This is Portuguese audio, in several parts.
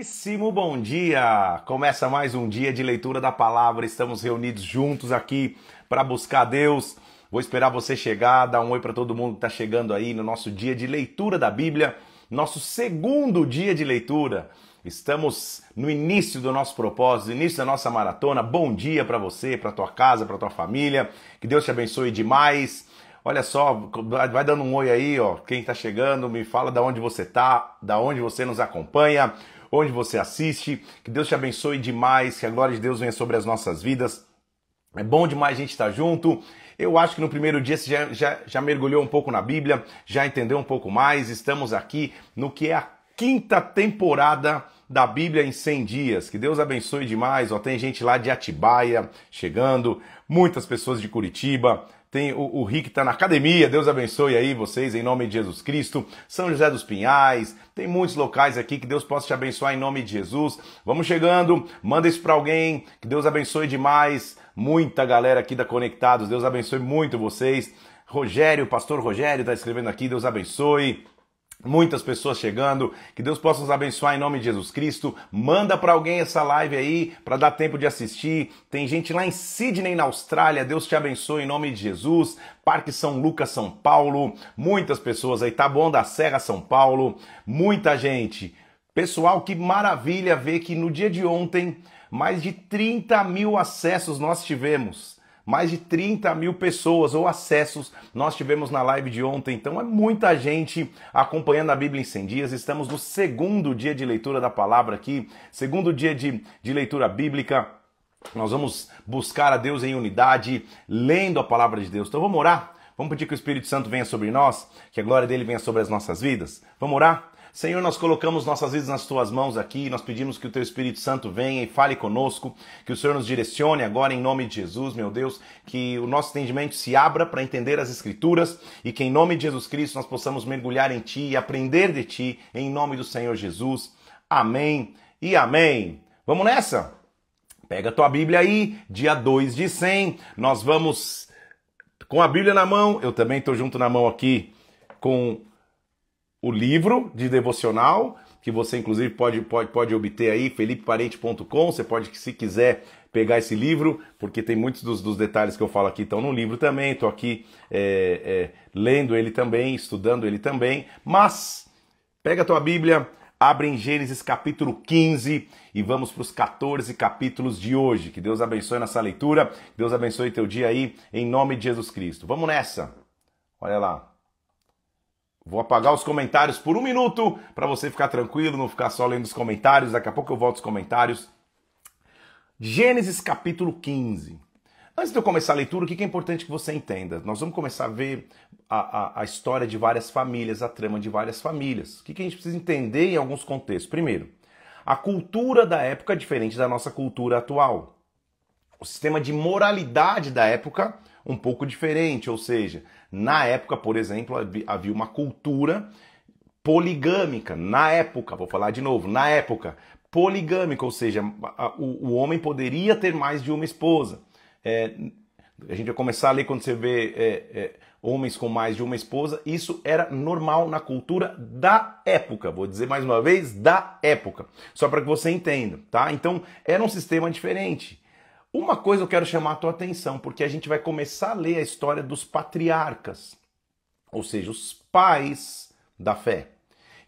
Muitíssimo bom dia! Começa mais um dia de leitura da palavra. Estamos reunidos juntos aqui para buscar Deus. Vou esperar você chegar, dar um oi para todo mundo que está chegando aí no nosso dia de leitura da Bíblia, nosso segundo dia de leitura. Estamos no início do nosso propósito, início da nossa maratona. Bom dia para você, para tua casa, para tua família. Que Deus te abençoe demais. Olha só, vai dando um oi aí, ó. Quem está chegando, me fala de onde você está, da onde você nos acompanha, onde você assiste. Que Deus te abençoe demais, que a glória de Deus venha sobre as nossas vidas. É bom demais a gente estar junto. Eu acho que no primeiro dia você já mergulhou um pouco na Bíblia, já entendeu um pouco mais. Estamos aqui no que é a quinta temporada da Bíblia em 100 dias. Que Deus abençoe demais. Ó, tem gente lá de Atibaia chegando, muitas pessoas de Curitiba. Tem o Rick tá na academia, Deus abençoe aí vocês em nome de Jesus Cristo. São José dos Pinhais, tem muitos locais aqui, que Deus possa te abençoar em nome de Jesus. Vamos chegando, manda isso pra alguém, que Deus abençoe demais. Muita galera aqui da Conectados, Deus abençoe muito vocês. Rogério, pastor Rogério tá escrevendo aqui, Deus abençoe. Muitas pessoas chegando, que Deus possa nos abençoar em nome de Jesus Cristo. Manda para alguém essa live aí, para dar tempo de assistir. Tem gente lá em Sydney, na Austrália, Deus te abençoe em nome de Jesus. Parque São Lucas, São Paulo, muitas pessoas aí, Taboão da Serra, São Paulo, muita gente. Pessoal, que maravilha ver que no dia de ontem, mais de 30 mil acessos nós tivemos. Mais de 30 mil pessoas ou acessos nós tivemos na live de ontem. Então é muita gente acompanhando a Bíblia em 100 dias. Estamos no segundo dia de leitura da palavra aqui. Segundo dia de leitura bíblica. Nós vamos buscar a Deus em unidade, lendo a palavra de Deus. Então vamos orar? Vamos pedir que o Espírito Santo venha sobre nós, que a glória dele venha sobre as nossas vidas. Vamos orar? Senhor, nós colocamos nossas vidas nas tuas mãos aqui, nós pedimos que o teu Espírito Santo venha e fale conosco, que o Senhor nos direcione agora em nome de Jesus, meu Deus, que o nosso entendimento se abra para entender as Escrituras e que em nome de Jesus Cristo nós possamos mergulhar em Ti e aprender de Ti, em nome do Senhor Jesus. Amém e amém. Vamos nessa? Pega a tua Bíblia aí, dia 2 de 100, nós vamos com a Bíblia na mão, eu também estou junto na mão aqui com o livro de devocional, que você inclusive pode obter aí, felipeparente.com, você pode, se quiser, pegar esse livro, porque tem muitos dos detalhes que eu falo aqui estão no livro também, estou aqui lendo ele também, estudando ele também, mas pega a tua Bíblia, abre em Gênesis capítulo 15 e vamos para os 14 capítulos de hoje. Que Deus abençoe nessa leitura, que Deus abençoe teu dia aí, em nome de Jesus Cristo. Vamos nessa, olha lá. Vou apagar os comentários por 1 minuto para você ficar tranquilo, não ficar só lendo os comentários. Daqui a pouco eu volto os comentários. Gênesis capítulo 15. Antes de eu começar a leitura, o que é importante que você entenda? Nós vamos começar a ver a história de várias famílias, a trama de várias famílias. O que a gente precisa entender em alguns contextos? Primeiro, a cultura da época é diferente da nossa cultura atual. O sistema de moralidade da época um pouco diferente, ou seja, na época, por exemplo, havia uma cultura poligâmica. Na época, vou falar de novo, na época, poligâmica, ou seja, o homem poderia ter mais de uma esposa. A gente vai começar a ler quando você vê homens com mais de uma esposa, isso era normal na cultura da época. Vou dizer mais uma vez, da época, só para que você entenda, tá? Então, era um sistema diferente. Uma coisa eu quero chamar a tua atenção, porque a gente vai começar a ler a história dos patriarcas, ou seja, os pais da fé.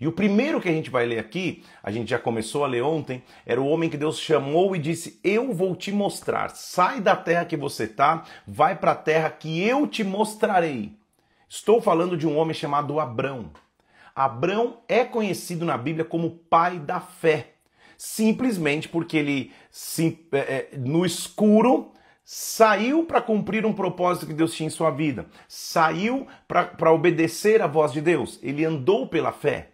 E o primeiro que a gente vai ler aqui, a gente já começou a ler ontem, era o homem que Deus chamou e disse: eu vou te mostrar, sai da terra que você está, vai para a terra que eu te mostrarei. Estou falando de um homem chamado Abrão. Abrão é conhecido na Bíblia como pai da fé. Simplesmente porque ele, no escuro, saiu para cumprir um propósito que Deus tinha em sua vida. Saiu para obedecer à voz de Deus. Ele andou pela fé.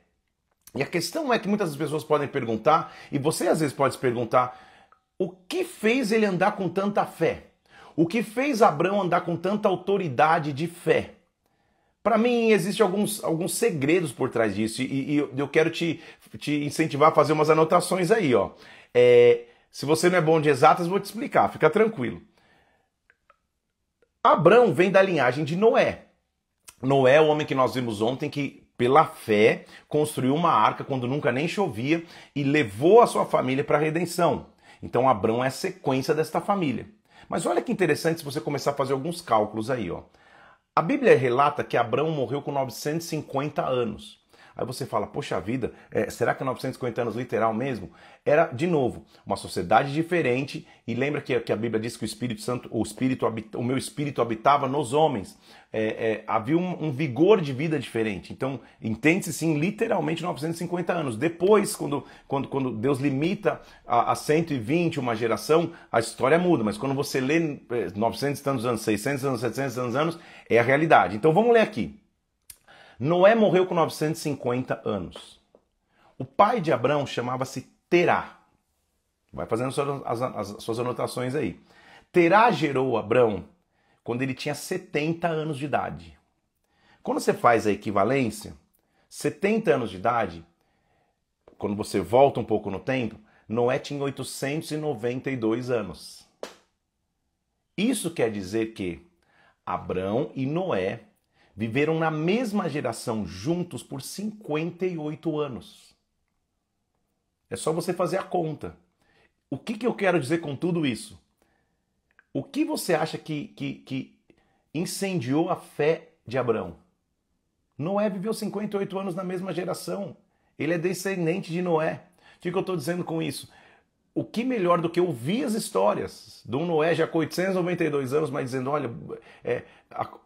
E a questão é que muitas pessoas podem perguntar, e você às vezes pode se perguntar, o que fez ele andar com tanta fé? O que fez Abrão andar com tanta autoridade de fé? Para mim, existem alguns segredos por trás disso e eu quero te incentivar a fazer umas anotações aí, ó. Se você não é bom de exatas, vou te explicar, fica tranquilo. Abrão vem da linhagem de Noé. Noé é o homem que nós vimos ontem que pela fé, construiu uma arca quando nunca nem chovia e levou a sua família para a redenção. Então Abrão é a sequência desta família. Mas olha que interessante se você começar a fazer alguns cálculos aí, ó. A Bíblia relata que Abrão morreu com 950 anos. Aí você fala, poxa vida, será que é 950 anos literal mesmo? Era, de novo, uma sociedade diferente, e lembra que a Bíblia diz que o Espírito Santo, o meu Espírito habitava nos homens. Havia um vigor de vida diferente. Então, entende-se sim, literalmente 950 anos. Depois, quando Deus limita a 120 uma geração, a história muda. Mas quando você lê 900 e tantos anos, 600 anos, 700 anos, é a realidade. Então vamos ler aqui. Noé morreu com 950 anos. O pai de Abrão chamava-se Terá. Vai fazendo as suas anotações aí. Terá gerou Abrão quando ele tinha 70 anos de idade. Quando você faz a equivalência, 70 anos de idade, quando você volta um pouco no tempo, Noé tinha 892 anos. Isso quer dizer que Abrão e Noé viveram na mesma geração juntos por 58 anos. É só você fazer a conta. O que eu quero dizer com tudo isso? O que você acha que incendiou a fé de Abrão? Noé viveu 58 anos na mesma geração. Ele é descendente de Noé. O que eu estou dizendo com isso? O que melhor do que ouvir as histórias de um Noé já com 892 anos, mas dizendo, olha,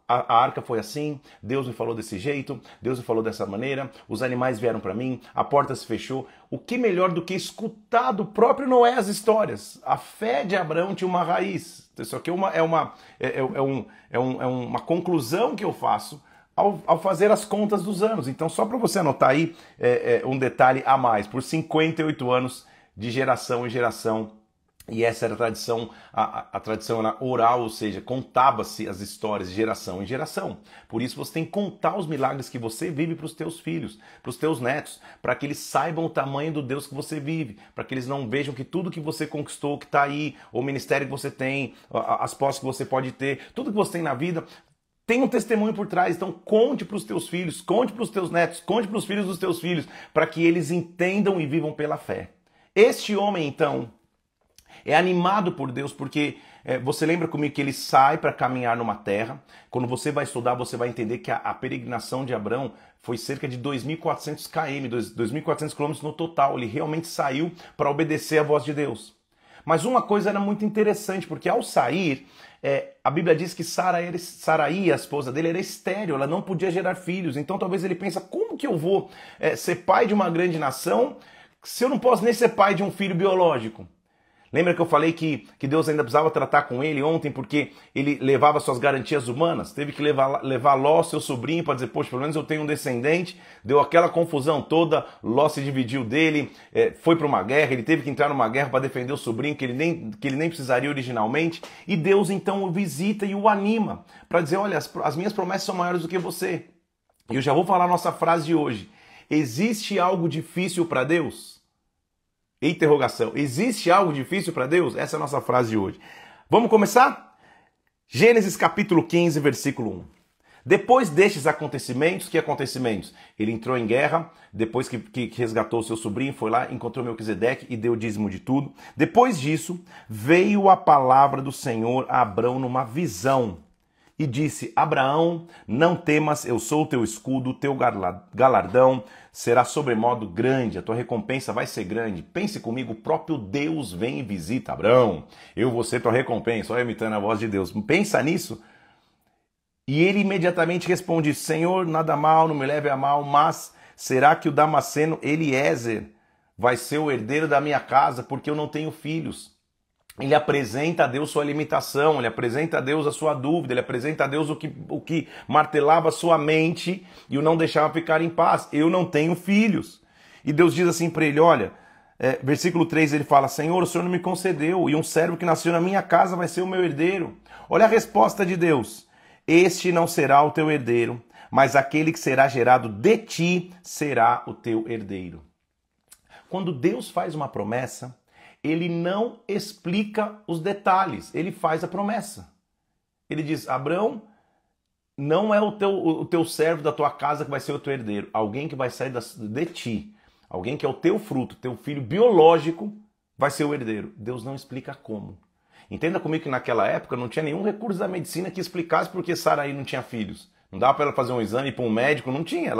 a arca foi assim, Deus me falou desse jeito, Deus me falou dessa maneira, os animais vieram para mim, a porta se fechou. O que melhor do que escutar do próprio Noé as histórias? A fé de Abraão tinha uma raiz. Isso aqui é uma conclusão que eu faço ao fazer as contas dos anos. Então, só para você anotar aí um detalhe a mais, por 58 anos, de geração em geração, e essa era a tradição, a tradição era oral, ou seja, contava-se as histórias de geração em geração. Por isso você tem que contar os milagres que você vive para os teus filhos, para os teus netos, para que eles saibam o tamanho do Deus que você vive, para que eles não vejam que tudo que você conquistou, que está aí, o ministério que você tem, as posses que você pode ter, tudo que você tem na vida, tem um testemunho por trás. Então conte para os teus filhos, conte para os teus netos, conte para os filhos dos teus filhos, para que eles entendam e vivam pela fé. Este homem, então, é animado por Deus porque você lembra comigo que ele sai para caminhar numa terra. Quando você vai estudar, você vai entender que a peregrinação de Abrão foi cerca de 2.400 km, 2.400 km no total. Ele realmente saiu para obedecer à voz de Deus. Mas uma coisa era muito interessante, porque ao sair, a Bíblia diz que Saraí, a esposa dele, era estéril, ela não podia gerar filhos. Então talvez ele pensa, como que eu vou ser pai de uma grande nação se eu não posso nem ser pai de um filho biológico? Lembra que eu falei que Deus ainda precisava tratar com ele ontem porque ele levava suas garantias humanas? Teve que levar Ló, seu sobrinho, para dizer, poxa, pelo menos eu tenho um descendente. Deu aquela confusão toda, Ló se dividiu dele, foi para uma guerra, ele teve que entrar numa guerra para defender o sobrinho que ele nem precisaria originalmente. E Deus então o visita e o anima para dizer, olha, as minhas promessas são maiores do que você. E eu já vou falar a nossa frase de hoje. Existe algo difícil para Deus? Interrogação. Existe algo difícil para Deus? Essa é a nossa frase de hoje. Vamos começar? Gênesis capítulo 15, versículo 1. Depois destes acontecimentos, que acontecimentos? Ele entrou em guerra, depois que resgatou seu sobrinho, foi lá, encontrou Melquisedeque e deu o dízimo de tudo. Depois disso, veio a palavra do Senhor a Abrão numa visão. E disse, Abraão, não temas, eu sou o teu escudo, o teu galardão será sobremodo grande, a tua recompensa vai ser grande. Pense comigo, o próprio Deus vem e visita Abraão. Eu vou ser tua recompensa, olha imitando a voz de Deus. Pensa nisso. E ele imediatamente responde, Senhor, nada mal, não me leve a mal, mas será que o Damasceno Eliezer vai ser o herdeiro da minha casa, porque eu não tenho filhos? Ele apresenta a Deus sua limitação, ele apresenta a Deus a sua dúvida, ele apresenta a Deus o que martelava a sua mente e o não deixava ficar em paz. Eu não tenho filhos. E Deus diz assim para ele, olha, versículo 3 ele fala, Senhor, o Senhor não me concedeu e um servo que nasceu na minha casa vai ser o meu herdeiro. Olha a resposta de Deus, este não será o teu herdeiro, mas aquele que será gerado de ti será o teu herdeiro. Quando Deus faz uma promessa, ele não explica os detalhes, ele faz a promessa. Ele diz, Abraão, não é o teu servo da tua casa que vai ser o teu herdeiro. Alguém que vai sair de ti. Alguém que é o teu fruto, teu filho biológico, vai ser o herdeiro. Deus não explica como. Entenda comigo que naquela época não tinha nenhum recurso da medicina que explicasse porque Saraí não tinha filhos. Não dava para ela fazer um exame para um médico, não tinha.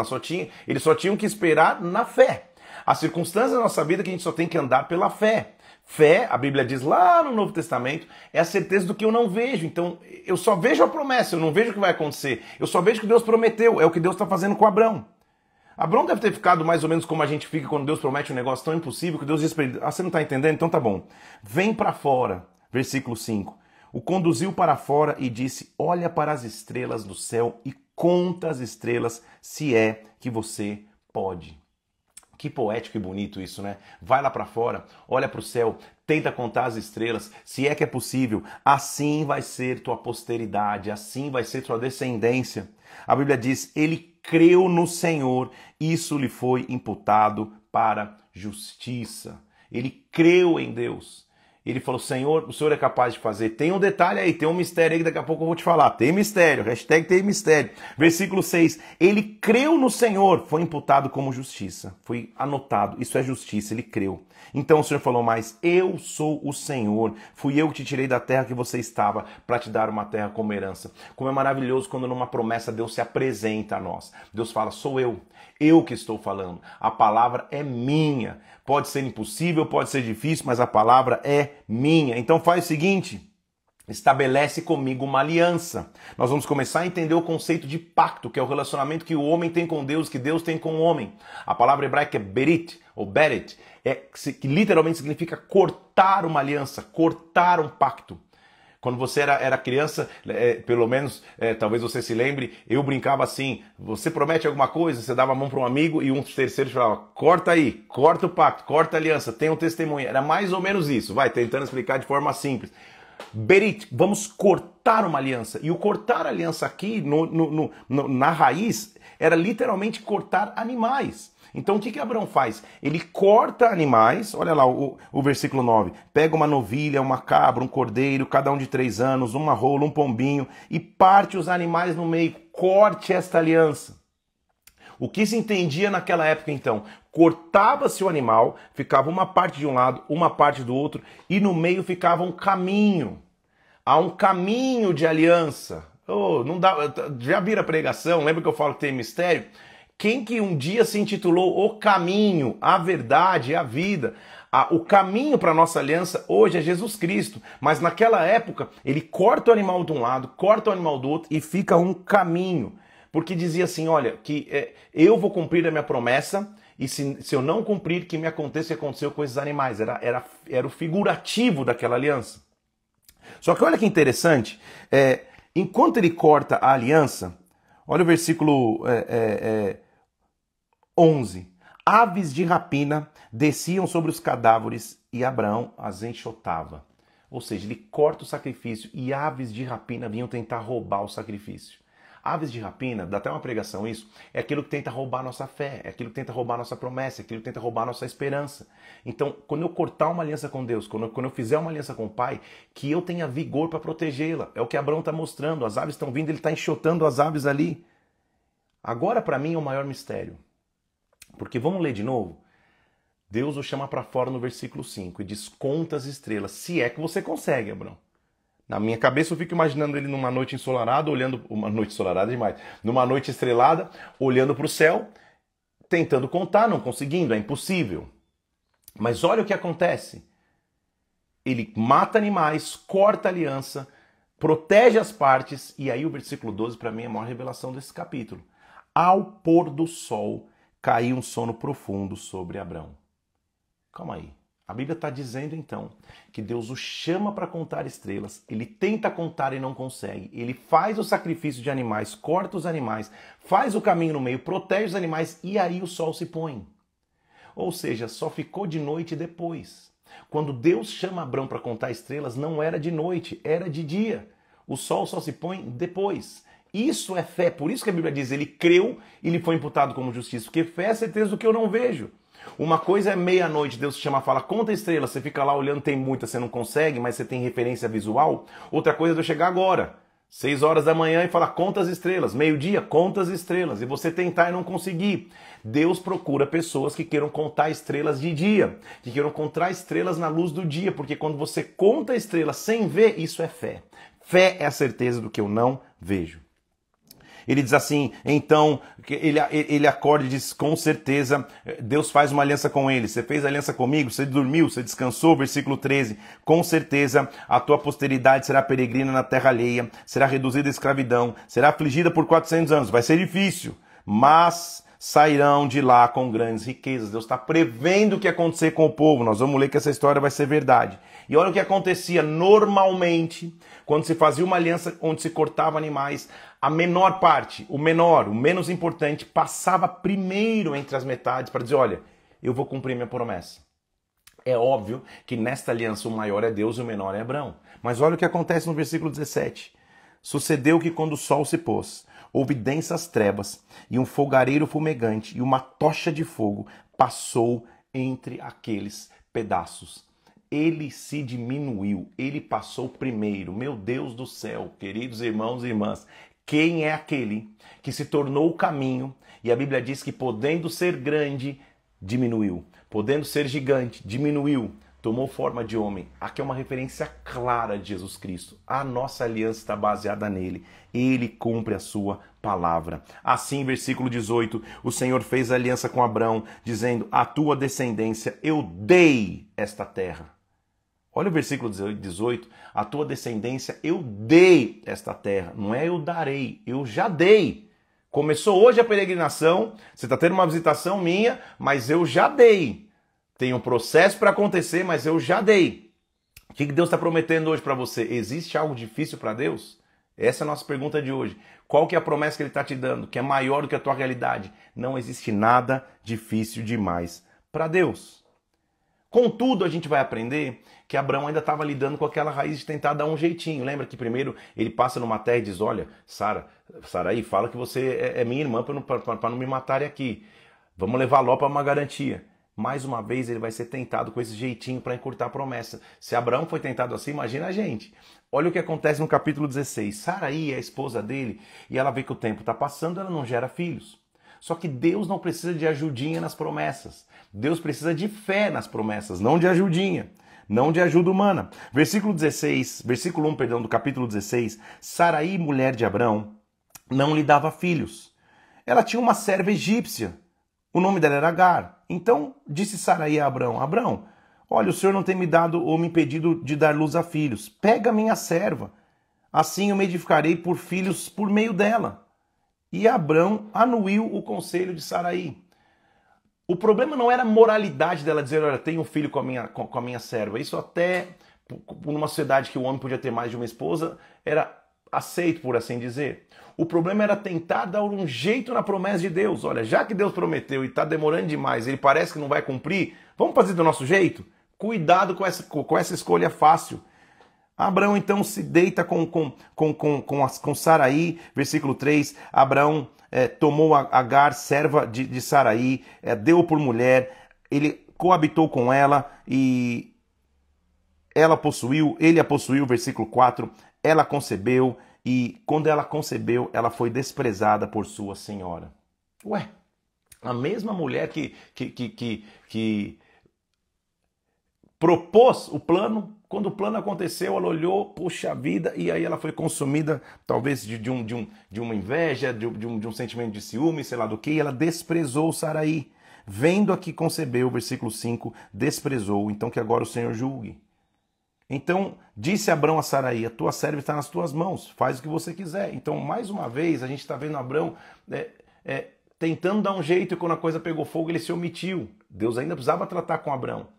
Eles só tinham que esperar na fé. As circunstâncias da nossa vida que a gente só tem que andar pela fé. Fé, a Bíblia diz lá no Novo Testamento, é a certeza do que eu não vejo. Então, eu só vejo a promessa, eu não vejo o que vai acontecer. Eu só vejo o que Deus prometeu, é o que Deus está fazendo com Abrão. Abrão deve ter ficado mais ou menos como a gente fica quando Deus promete um negócio tão impossível que Deus diz para ele, você não está entendendo? Então tá bom. Vem para fora, versículo 5. O conduziu para fora e disse, olha para as estrelas do céu e conta as estrelas se é que você pode. Que poético e bonito isso, né? Vai lá para fora, olha para o céu, tenta contar as estrelas, se é que é possível. Assim vai ser tua posteridade, assim vai ser tua descendência. A Bíblia diz, ele creu no Senhor, isso lhe foi imputado para justiça. Ele creu em Deus. Ele falou, Senhor, o Senhor é capaz de fazer. Tem um detalhe aí, tem um mistério aí que daqui a pouco eu vou te falar. Tem mistério, hashtag tem mistério. Versículo 6, ele creu no Senhor, foi imputado como justiça. Foi anotado, isso é justiça, ele creu. Então o Senhor falou mais, eu sou o Senhor, fui eu que te tirei da terra que você estava para te dar uma terra como herança. Como é maravilhoso quando numa promessa Deus se apresenta a nós. Deus fala, sou eu que estou falando. A palavra é minha. Pode ser impossível, pode ser difícil, mas a palavra é minha. Então faz o seguinte, estabelece comigo uma aliança. Nós vamos começar a entender o conceito de pacto, que é o relacionamento que o homem tem com Deus, que Deus tem com o homem. A palavra hebraica é berit, ou berit, que literalmente significa cortar uma aliança, cortar um pacto. Quando você era criança, pelo menos, talvez você se lembre, eu brincava assim, você promete alguma coisa, você dava a mão para um amigo e um terceiro falava, corta aí, corta o pacto, corta a aliança, tem um testemunho. Era mais ou menos isso, vai, tentando explicar de forma simples. Berit, vamos cortar uma aliança. E o cortar a aliança aqui, na raiz, era literalmente cortar animais. Então o que Abraão faz? Ele corta animais, olha lá o versículo 9, pega uma novilha, uma cabra, um cordeiro, cada um de 3 anos, uma rola, um pombinho, e parte os animais no meio, corte esta aliança. O que se entendia naquela época então? Cortava-se o animal, ficava uma parte de um lado, uma parte do outro, e no meio ficava um caminho. Há um caminho de aliança. Oh, não dá, já vira pregação, lembra que eu falo que tem mistério? Quem que um dia se intitulou O Caminho, a Verdade, a Vida? O caminho para a nossa aliança hoje é Jesus Cristo. Mas naquela época, ele corta o animal de um lado, corta o animal do outro e fica um caminho. Porque dizia assim, olha, que eu vou cumprir a minha promessa e se eu não cumprir, que me aconteça o que aconteceu com esses animais. Era o figurativo daquela aliança. Só que olha que interessante, enquanto ele corta a aliança, olha o versículo 11. Aves de rapina desciam sobre os cadáveres e Abraão as enxotava. Ou seja, ele corta o sacrifício e aves de rapina vinham tentar roubar o sacrifício. Aves de rapina, dá até uma pregação isso, é aquilo que tenta roubar a nossa fé, é aquilo que tenta roubar a nossa promessa, é aquilo que tenta roubar a nossa esperança. Então, quando eu cortar uma aliança com Deus, quando eu fizer uma aliança com o Pai, que eu tenha vigor para protegê-la. É o que Abraão está mostrando, as aves estão vindo, ele está enxotando as aves ali. Agora, para mim, é o maior mistério. Porque vamos ler de novo? Deus o chama para fora no versículo 5 e diz, conta as estrelas, se é que você consegue, Abraão. Na minha cabeça eu fico imaginando ele numa noite ensolarada, olhando... Uma noite ensolarada demais. Numa noite estrelada, olhando para o céu, tentando contar, não conseguindo, é impossível. Mas olha o que acontece. Ele mata animais, corta a aliança, protege as partes, e aí o versículo 12 para mim é a maior revelação desse capítulo. Ao pôr do sol, caiu um sono profundo sobre Abrão. Calma aí. A Bíblia está dizendo então que Deus o chama para contar estrelas, ele tenta contar e não consegue, ele faz o sacrifício de animais, corta os animais, faz o caminho no meio, protege os animais e aí o sol se põe. Ou seja, só ficou de noite depois. Quando Deus chama Abrão para contar estrelas, não era de noite, era de dia. O sol só se põe depois. Isso é fé, por isso que a Bíblia diz, ele creu e lhe foi imputado como justiça, porque fé é certeza do que eu não vejo. Uma coisa é meia-noite, Deus te chama e fala, conta estrela, você fica lá olhando, tem muita, você não consegue, mas você tem referência visual. Outra coisa é eu chegar agora. 6 horas da manhã e fala, conta as estrelas. Meio-dia, conta as estrelas. E você tentar e não conseguir. Deus procura pessoas que queiram contar estrelas de dia, que queiram contar estrelas na luz do dia, porque quando você conta estrelas sem ver, isso é fé. Fé é a certeza do que eu não vejo. Ele diz assim, então, ele acorda e diz, com certeza, Deus faz uma aliança com ele. Você fez aliança comigo, você dormiu, você descansou, versículo 13. Com certeza, a tua posteridade será peregrina na terra alheia, será reduzida à escravidão, será afligida por 400 anos. Vai ser difícil, mas sairão de lá com grandes riquezas. Deus está prevendo o que ia acontecer com o povo. Nós vamos ler que essa história vai ser verdade. E olha o que acontecia normalmente, quando se fazia uma aliança onde se cortava animais, a menor parte, o menos importante, passava primeiro entre as metades para dizer, olha, eu vou cumprir minha promessa. É óbvio que nesta aliança o maior é Deus e o menor é Abraão. Mas olha o que acontece no versículo 17. Sucedeu que quando o sol se pôs, houve densas trevas e um fogareiro fumegante e uma tocha de fogo passou entre aqueles pedaços. Ele se diminuiu, ele passou primeiro. Meu Deus do céu, queridos irmãos e irmãs, quem é aquele que se tornou o caminho e a Bíblia diz que podendo ser grande, diminuiu. Podendo ser gigante, diminuiu. Tomou forma de homem. Aqui é uma referência clara de Jesus Cristo. A nossa aliança está baseada nele. Ele cumpre a sua palavra. Assim, versículo 18, o Senhor fez aliança com Abrão, dizendo, a tua descendência eu dei esta terra. Olha o versículo 18, a tua descendência eu dei esta terra. Não é eu darei, eu já dei. Começou hoje a peregrinação, você está tendo uma visitação minha, mas eu já dei. Tem um processo para acontecer, mas eu já dei. O que Deus está prometendo hoje para você? Existe algo difícil para Deus? Essa é a nossa pergunta de hoje. Qual que é a promessa que Ele está te dando, que é maior do que a tua realidade? Não existe nada difícil demais para Deus. Contudo, a gente vai aprender que Abraão ainda estava lidando com aquela raiz de tentar dar um jeitinho. Lembra que primeiro ele passa numa terra e diz, olha, Saraí, fala que você é minha irmã para não me matarem aqui. Vamos levar Ló para uma garantia. Mais uma vez ele vai ser tentado com esse jeitinho para encurtar a promessa. Se Abraão foi tentado assim, imagina a gente. Olha o que acontece no capítulo 16. Saraí é a esposa dele e ela vê que o tempo está passando, ela não gera filhos. Só que Deus não precisa de ajudinha nas promessas. Deus precisa de fé nas promessas, não de ajudinha, não de ajuda humana. Versículo 1, do capítulo 16. Saraí, mulher de Abrão, não lhe dava filhos. Ela tinha uma serva egípcia. O nome dela era Agar. Então disse Saraí a Abrão, Abrão, olha, o Senhor não tem me dado ou me impedido de dar luz a filhos. Pega minha serva. Assim eu me edificarei por filhos por meio dela. E Abrão anuiu o conselho de Saraí. O problema não era a moralidade dela dizer, olha, tenho um filho com a minha serva. Isso até, numa sociedade que o homem podia ter mais de uma esposa, era aceito, por assim dizer. O problema era tentar dar um jeito na promessa de Deus. Olha, já que Deus prometeu e está demorando demais, ele parece que não vai cumprir, vamos fazer do nosso jeito? Cuidado com essa escolha fácil. Abraão então se deita com Saraí, versículo 3, Abraão tomou Agar, serva de Saraí, deu por mulher, ele coabitou com ela e ele a possuiu, versículo 4, ela concebeu e quando ela concebeu, ela foi desprezada por sua senhora. Ué, a mesma mulher que propôs o plano, quando o plano aconteceu, ela olhou, puxa vida, e aí ela foi consumida, talvez de uma inveja, de um sentimento de ciúme, sei lá do que, e ela desprezou Saraí. Vendo a que concebeu, versículo 5, desprezou, então que agora o Senhor julgue. Então, disse Abrão a Saraí, a tua serva está nas tuas mãos, faz o que você quiser. Então, mais uma vez, a gente está vendo Abrão tentando dar um jeito, e quando a coisa pegou fogo, ele se omitiu. Deus ainda precisava tratar com Abrão.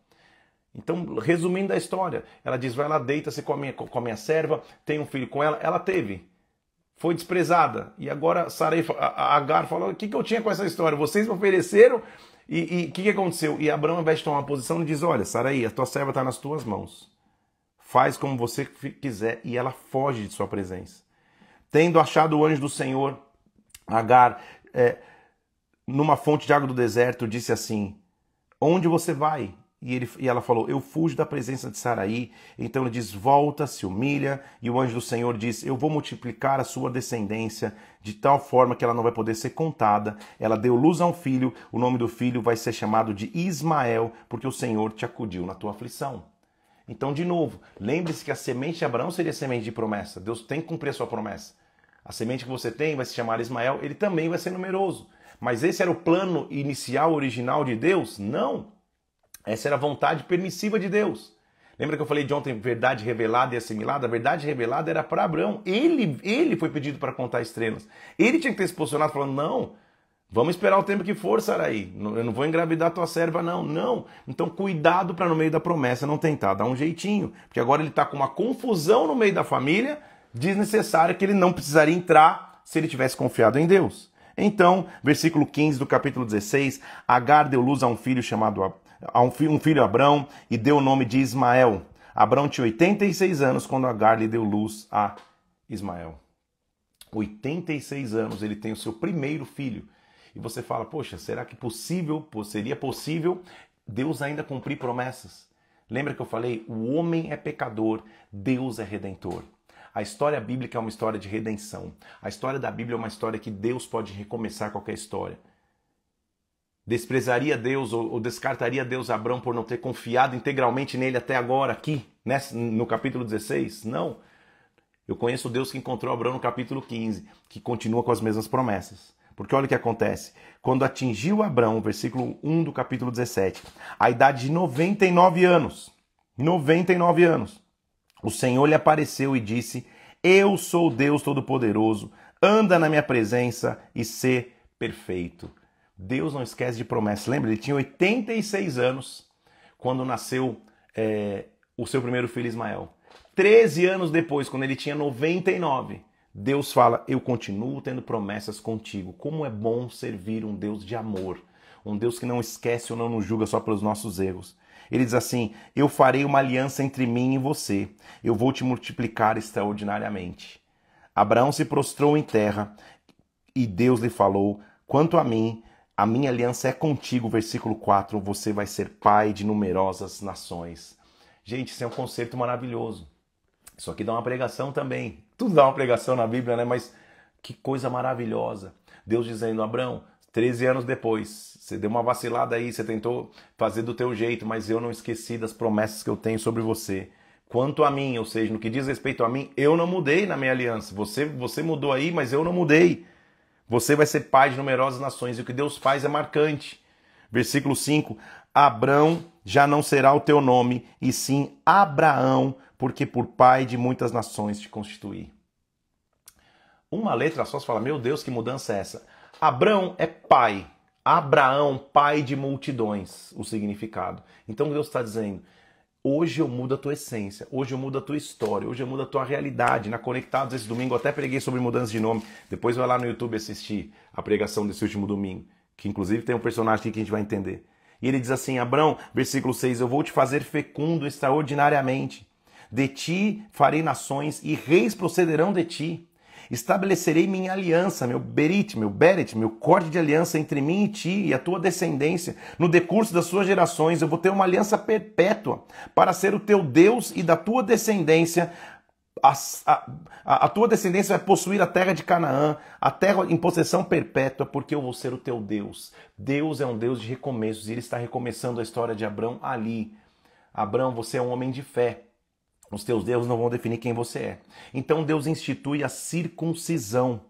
Então, resumindo a história, ela diz, vai lá, deita-se com a minha serva, tem um filho com ela. Ela teve, foi desprezada. E agora a Agar falou, o que eu tinha com essa história? Vocês me ofereceram e o que aconteceu? E Abraão, ao invés de tomar uma posição, ele diz, olha, Saraí, a tua serva está nas tuas mãos. Faz como você quiser. E ela foge de sua presença. Tendo achado o anjo do Senhor, Agar, numa fonte de água do deserto, disse assim, onde você vai? E ela falou, eu fujo da presença de Saraí. Então ele diz, volta, se humilha. E o anjo do Senhor diz, eu vou multiplicar a sua descendência de tal forma que ela não vai poder ser contada. Ela deu luz a um filho, o nome do filho vai ser chamado de Ismael, porque o Senhor te acudiu na tua aflição. Então, de novo, lembre-se que a semente de Abraão seria semente de promessa. Deus tem que cumprir a sua promessa. A semente que você tem vai se chamar Ismael, ele também vai ser numeroso. Mas esse era o plano inicial, original de Deus? Não. Essa era a vontade permissiva de Deus. Lembra que eu falei de ontem, verdade revelada e assimilada? A verdade revelada era para Abraão. Ele foi pedido para contar estrelas. Ele tinha que ter se posicionado falando, não, vamos esperar o tempo que for, Saraí. Eu não vou engravidar tua serva, não. Não. Então cuidado para no meio da promessa não tentar dar um jeitinho. Porque agora ele está com uma confusão no meio da família desnecessária que ele não precisaria entrar se ele tivesse confiado em Deus. Então, versículo 15 do capítulo 16, Agar deu luz a um filho chamado um filho Abrão e deu o nome de Ismael. Abrão tinha 86 anos quando Agar lhe deu luz a Ismael. 86 anos ele tem o seu primeiro filho. E você fala, poxa, será que seria possível Deus ainda cumprir promessas? Lembra que eu falei, o homem é pecador, Deus é redentor. A história bíblica é uma história de redenção. A história da Bíblia é uma história que Deus pode recomeçar qualquer história. Desprezaria Deus ou descartaria Deus Abrão por não ter confiado integralmente nele até agora, aqui, no capítulo 16? Não. Eu conheço o Deus que encontrou Abrão no capítulo 15, que continua com as mesmas promessas. Porque olha o que acontece. Quando atingiu Abrão, versículo 1 do capítulo 17, a idade de 99 anos, o Senhor lhe apareceu e disse, eu sou Deus Todo-Poderoso, anda na minha presença e sê perfeito. Deus não esquece de promessa. Lembra, ele tinha 86 anos quando nasceu o seu primeiro filho Ismael. 13 anos depois, quando ele tinha 99, Deus fala, eu continuo tendo promessas contigo. Como é bom servir um Deus de amor, um Deus que não esquece ou não nos julga só pelos nossos erros. Ele diz assim, eu farei uma aliança entre mim e você, eu vou te multiplicar extraordinariamente. Abraão se prostrou em terra e Deus lhe falou, quanto a mim, a minha aliança é contigo, versículo 4, você vai ser pai de numerosas nações. Gente, isso é um conceito maravilhoso. Isso aqui dá uma pregação também. Tudo dá uma pregação na Bíblia, né? Mas que coisa maravilhosa. Deus dizendo, Abraão, 13 anos depois, você deu uma vacilada aí, você tentou fazer do teu jeito, mas eu não esqueci das promessas que eu tenho sobre você. Quanto a mim, ou seja, no que diz respeito a mim, eu não mudei na minha aliança. Você mudou aí, mas eu não mudei. Você vai ser pai de numerosas nações. E o que Deus faz é marcante. Versículo 5. Abrão já não será o teu nome, e sim Abraão, porque por pai de muitas nações te constituí. Uma letra só, você fala, meu Deus, que mudança é essa? Abrão é pai. Abraão, pai de multidões, o significado. Então Deus está dizendo, hoje eu mudo a tua essência, hoje eu mudo a tua história, hoje eu mudo a tua realidade. Na Conectados esse domingo eu até preguei sobre mudança de nome. Depois vai lá no YouTube assistir a pregação desse último domingo, que inclusive tem um personagem aqui que a gente vai entender. E ele diz assim, Abrão, versículo 6, eu vou te fazer fecundo extraordinariamente. De ti farei nações e reis procederão de ti. Estabelecerei minha aliança, meu beret, meu corte de aliança entre mim e ti e a tua descendência. No decurso das suas gerações, eu vou ter uma aliança perpétua para ser o teu Deus e da tua descendência. A tua descendência vai possuir a terra de Canaã, a terra em possessão perpétua, porque eu vou ser o teu Deus. Deus é um Deus de recomeços e ele está recomeçando a história de Abrão ali. Abrão, você é um homem de fé. Os teus deuses não vão definir quem você é. Então Deus institui a circuncisão.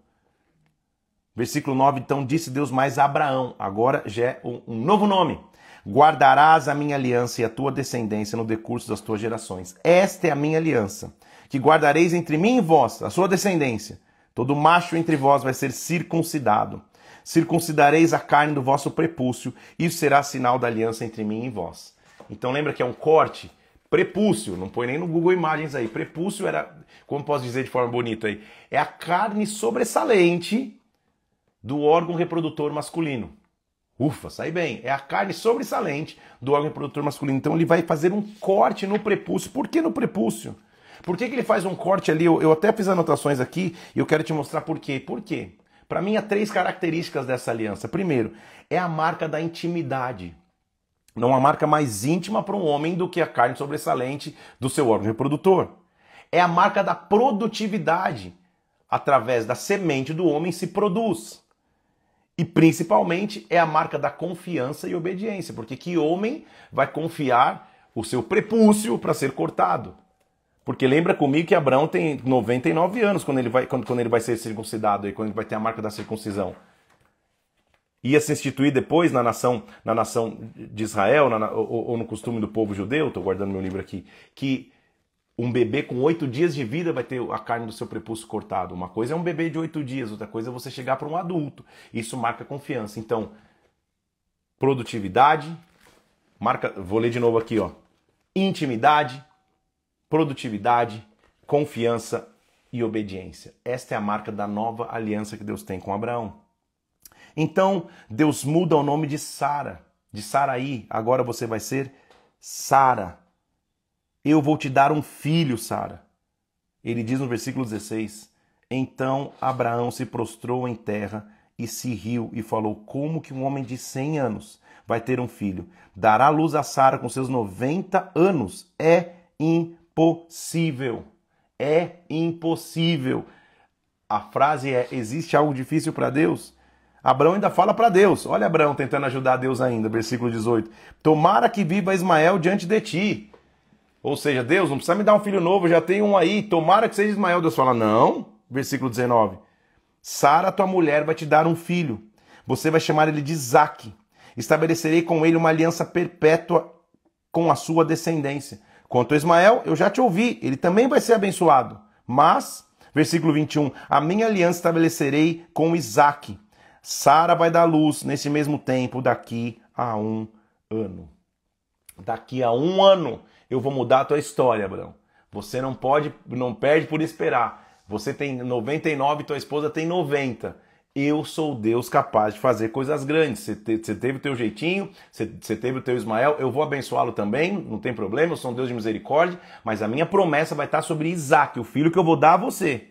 Versículo 9, então disse Deus mais a Abraão, agora já é um novo nome. Guardarás a minha aliança e a tua descendência no decurso das tuas gerações. Esta é a minha aliança, que guardareis entre mim e vós, a sua descendência. Todo macho entre vós vai ser circuncidado. Circuncidareis a carne do vosso prepúcio, isso será sinal da aliança entre mim e vós. Então lembra que é um corte? Prepúcio, não põe nem no Google Imagens aí. Prepúcio era, como posso dizer de forma bonita aí, é a carne sobressalente do órgão reprodutor masculino. Ufa, sai bem. É a carne sobressalente do órgão reprodutor masculino. Então ele vai fazer um corte no prepúcio. Por que no prepúcio? Por que ele faz um corte ali? Eu até fiz anotações aqui e eu quero te mostrar por quê. Por quê? Para mim, há 3 características dessa aliança. Primeiro, é a marca da intimidade. Não há marca mais íntima para um homem do que a carne sobressalente do seu órgão reprodutor. É a marca da produtividade. Através da semente do homem se produz. E principalmente é a marca da confiança e obediência. Porque que homem vai confiar o seu prepúcio para ser cortado? Porque lembra comigo que Abraão tem 99 anos quando ele vai ser circuncidado, quando ele vai ter a marca da circuncisão. Ia se instituir depois na nação de Israel, ou no costume do povo judeu, estou guardando meu livro aqui, que um bebê com 8 dias de vida vai ter a carne do seu prepúcio cortado. Uma coisa é um bebê de 8 dias, outra coisa é você chegar para um adulto. Isso marca confiança. Então, produtividade, vou ler de novo aqui, ó. Intimidade, produtividade, confiança e obediência. Esta é a marca da nova aliança que Deus tem com Abraão. Então, Deus muda o nome de Sara, de Saraí. Agora você vai ser Sara. Eu vou te dar um filho, Sara. Ele diz no versículo 16, então Abraão se prostrou em terra e se riu e falou, como que um homem de 100 anos vai ter um filho? Dará luz a Sara com seus 90 anos. É impossível. É impossível. A frase é, existe algo difícil para Deus? Abraão ainda fala para Deus. Olha Abraão tentando ajudar Deus ainda, versículo 18. Tomara que viva Ismael diante de ti. Ou seja, Deus, não precisa me dar um filho novo, já tem um aí. Tomara que seja Ismael. Deus fala, não. Versículo 19. Sara, tua mulher, vai te dar um filho. Você vai chamar ele de Isaque. Estabelecerei com ele uma aliança perpétua com a sua descendência. Quanto a Ismael, eu já te ouvi. Ele também vai ser abençoado. Mas, versículo 21, a minha aliança estabelecerei com Isaque. Sara vai dar luz nesse mesmo tempo, daqui a 1 ano. Daqui a 1 ano eu vou mudar a tua história, Abraão. Você não perde por esperar. Você tem 99, tua esposa tem 90. Eu sou Deus capaz de fazer coisas grandes. Você teve o teu jeitinho, você teve o teu Ismael, eu vou abençoá-lo também, não tem problema, eu sou um Deus de misericórdia, mas a minha promessa vai estar sobre Isaque, o filho que eu vou dar a você.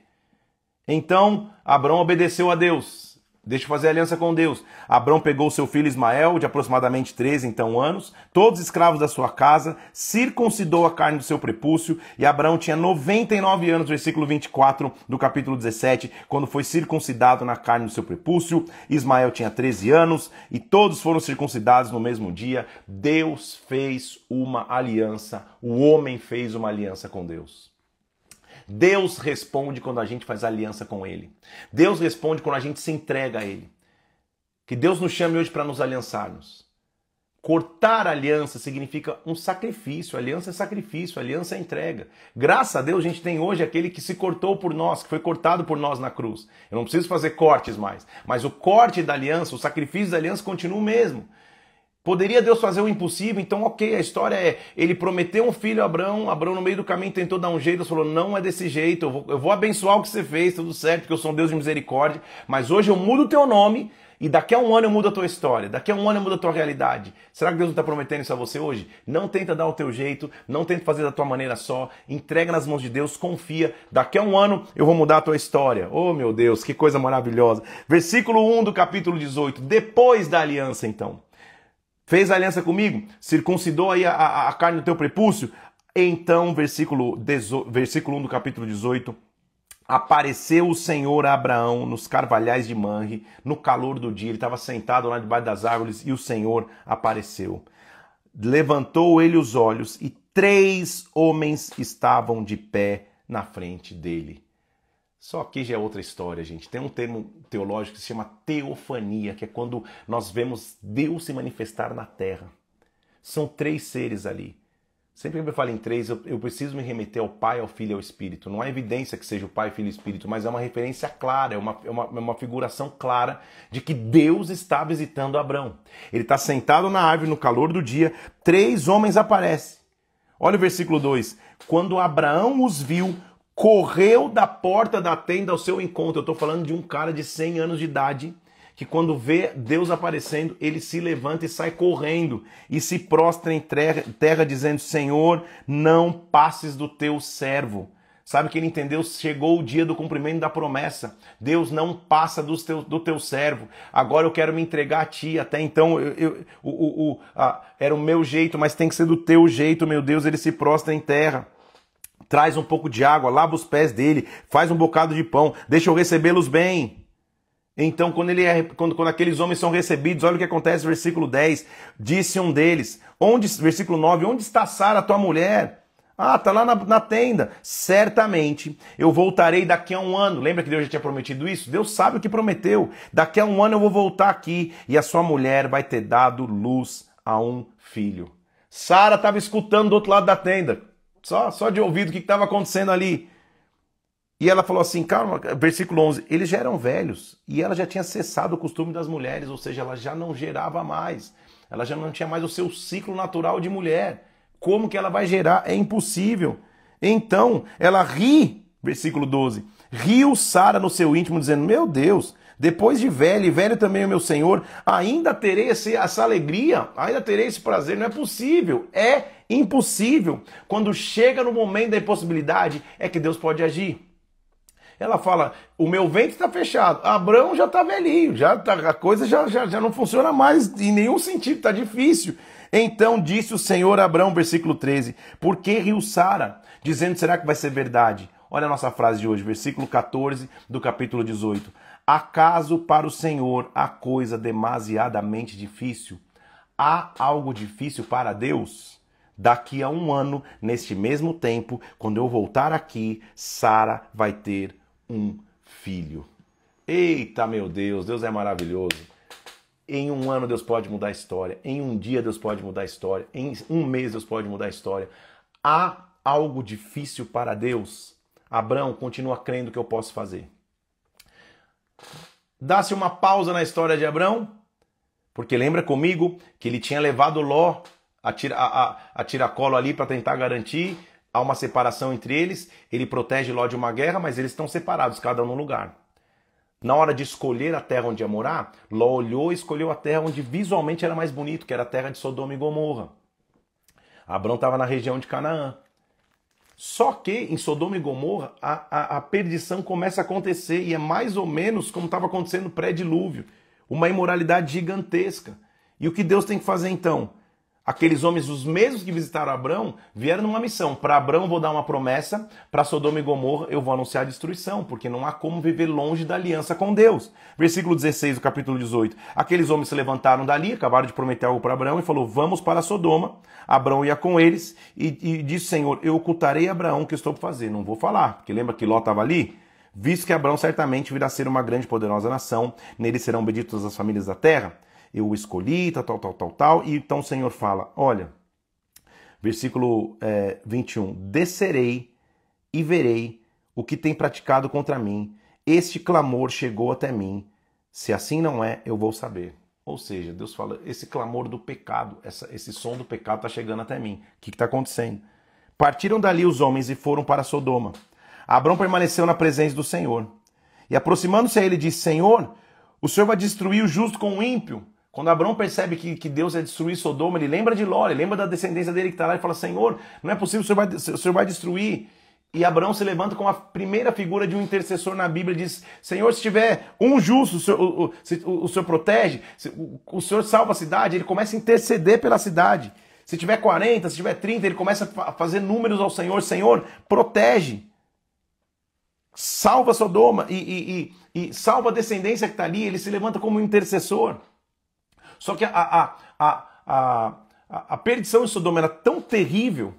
Então, Abraão obedeceu a Deus. Deixa eu fazer aliança com Deus. Abrão pegou seu filho Ismael, de aproximadamente 13 anos, todos escravos da sua casa, circuncidou a carne do seu prepúcio, e Abrão tinha 99 anos, versículo 24 do capítulo 17, quando foi circuncidado na carne do seu prepúcio. Ismael tinha 13 anos, e todos foram circuncidados no mesmo dia. Deus fez uma aliança, o homem fez uma aliança com Deus. Deus responde quando a gente faz aliança com Ele. Deus responde quando a gente se entrega a Ele. Que Deus nos chame hoje para nos aliançarmos. Cortar aliança significa um sacrifício. Aliança é sacrifício, aliança é entrega. Graças a Deus a gente tem hoje aquele que se cortou por nós, que foi cortado por nós na cruz. Eu não preciso fazer cortes mais. Mas o corte da aliança, o sacrifício da aliança continua o mesmo. Poderia Deus fazer o impossível? Então, ok, a história é, ele prometeu um filho a Abrão, Abrão no meio do caminho tentou dar um jeito, Deus falou, não é desse jeito, eu vou abençoar o que você fez, tudo certo, porque eu sou um Deus de misericórdia, mas hoje eu mudo o teu nome e daqui a 1 ano eu mudo a tua história, daqui a 1 ano eu mudo a tua realidade. Será que Deus não está prometendo isso a você hoje? Não tenta dar o teu jeito, não tenta fazer da tua maneira só, entrega nas mãos de Deus, confia, daqui a 1 ano eu vou mudar a tua história. Oh meu Deus, que coisa maravilhosa. Versículo 1 do capítulo 18, depois da aliança então. Fez aliança comigo? Circuncidou aí a carne do teu prepúcio? Então, versículo 1 do capítulo 18, apareceu o Senhor a Abraão nos carvalhais de Manre, no calor do dia. Ele estava sentado lá debaixo das árvores e o Senhor apareceu. Levantou ele os olhos e 3 homens estavam de pé na frente dele. Só que já é outra história, gente. Tem um termo teológico que se chama teofania, que é quando nós vemos Deus se manifestar na terra. São 3 seres ali. Sempre que eu falo em 3, eu preciso me remeter ao Pai, ao Filho e ao Espírito. Não há evidência que seja o Pai, Filho e Espírito, mas é uma referência clara, é uma figuração clara de que Deus está visitando Abrão. Ele está sentado na árvore no calor do dia, 3 homens aparecem. Olha o versículo 2. Quando Abraão os viu, correu da porta da tenda ao seu encontro. Eu estou falando de um cara de 100 anos de idade, que quando vê Deus aparecendo, ele se levanta e sai correndo, e se prostra em terra, dizendo, Senhor, não passes do teu servo. Sabe que ele entendeu? Chegou o dia do cumprimento da promessa. Deus não passa do teu servo. Agora eu quero me entregar a ti. Até então era o meu jeito, mas tem que ser do teu jeito, meu Deus. Ele se prostra em terra. Traz um pouco de água, lava os pés dele, faz um bocado de pão, deixa eu recebê-los bem. Então, quando aqueles homens são recebidos, olha o que acontece, versículo 10. Disse um deles, versículo 9, onde está Sara, tua mulher? Ah, está lá na tenda. Certamente eu voltarei daqui a um ano. Lembra que Deus já tinha prometido isso? Deus sabe o que prometeu. Daqui a um ano eu vou voltar aqui e a sua mulher vai ter dado luz a um filho. Sara estava escutando do outro lado da tenda. Só de ouvido o que estava acontecendo ali. E ela falou assim, calma, versículo 11, eles já eram velhos e ela já tinha cessado o costume das mulheres, ou seja, ela já não gerava mais. Ela já não tinha mais o seu ciclo natural de mulher. Como que ela vai gerar? É impossível. Então, ela ri, versículo 12, riu Sara no seu íntimo, dizendo, meu Deus, depois de velho, e velho também o meu Senhor, ainda terei essa alegria, ainda terei esse prazer. Não é possível, é impossível. Quando chega no momento da impossibilidade, é que Deus pode agir. Ela fala, o meu ventre está fechado, Abraão já está velhinho, a coisa já não funciona mais em nenhum sentido, está difícil. Então disse o Senhor a Abraão, versículo 13, por que riu Sara? Dizendo, será que vai ser verdade? Olha a nossa frase de hoje, versículo 14 do capítulo 18. Acaso para o Senhor há coisa demasiadamente difícil? Há algo difícil para Deus? Daqui a um ano, neste mesmo tempo, quando eu voltar aqui, Sara vai ter um filho. Eita, meu Deus, Deus é maravilhoso. Em um ano Deus pode mudar a história, em um dia Deus pode mudar a história, em um mês Deus pode mudar a história. Há algo difícil para Deus? Abraão continua crendo que eu posso fazer. Dá-se uma pausa na história de Abraão, porque lembra comigo que ele tinha levado Ló a tiracolo ali para tentar garantir, há uma separação entre eles, ele protege Ló de uma guerra, mas eles estão separados, cada um num lugar. Na hora de escolher a terra onde ia morar, Ló olhou e escolheu a terra onde visualmente era mais bonito, que era a terra de Sodoma e Gomorra. Abrão estava na região de Canaã. Só que em Sodoma e Gomorra a perdição começa a acontecer e é mais ou menos como estava acontecendo no pré-dilúvio. Uma imoralidade gigantesca. E o que Deus tem que fazer então? Aqueles homens, os mesmos que visitaram Abrão, vieram numa missão. Para Abrão eu vou dar uma promessa, para Sodoma e Gomorra eu vou anunciar a destruição, porque não há como viver longe da aliança com Deus. Versículo 16 do capítulo 18. Aqueles homens se levantaram dali, acabaram de prometer algo para Abrão e falou, vamos para Sodoma. Abrão ia com eles e disse, Senhor, eu ocultarei a Abraão o que estou por fazer. Não vou falar, porque lembra que Ló estava ali? Visto que Abrão certamente virá a ser uma grande e poderosa nação, nele serão benditas as famílias da terra. Eu o escolhi, tal. E então o Senhor fala, olha, versículo 21, descerei e verei o que tem praticado contra mim. Este clamor chegou até mim. Se assim não é, eu vou saber. Ou seja, Deus fala, esse clamor do pecado, esse som do pecado está chegando até mim. O que está acontecendo? Partiram dali os homens e foram para Sodoma. Abrão permaneceu na presença do Senhor. E aproximando-se a ele, disse, Senhor, o Senhor vai destruir o justo com o ímpio? Quando Abrão percebe que Deus ia destruir Sodoma, ele lembra de Ló, ele lembra da descendência dele que está lá e fala, Senhor, não é possível, o Senhor vai destruir. E Abrão se levanta com a primeira figura de um intercessor na Bíblia e diz, Senhor, se tiver um justo, o Senhor protege, o Senhor salva a cidade, ele começa a interceder pela cidade. Se tiver 40, se tiver 30, ele começa a fazer números ao Senhor, Senhor, protege. Salva Sodoma e salva a descendência que está ali, ele se levanta como um intercessor. Só que a perdição em Sodoma era tão terrível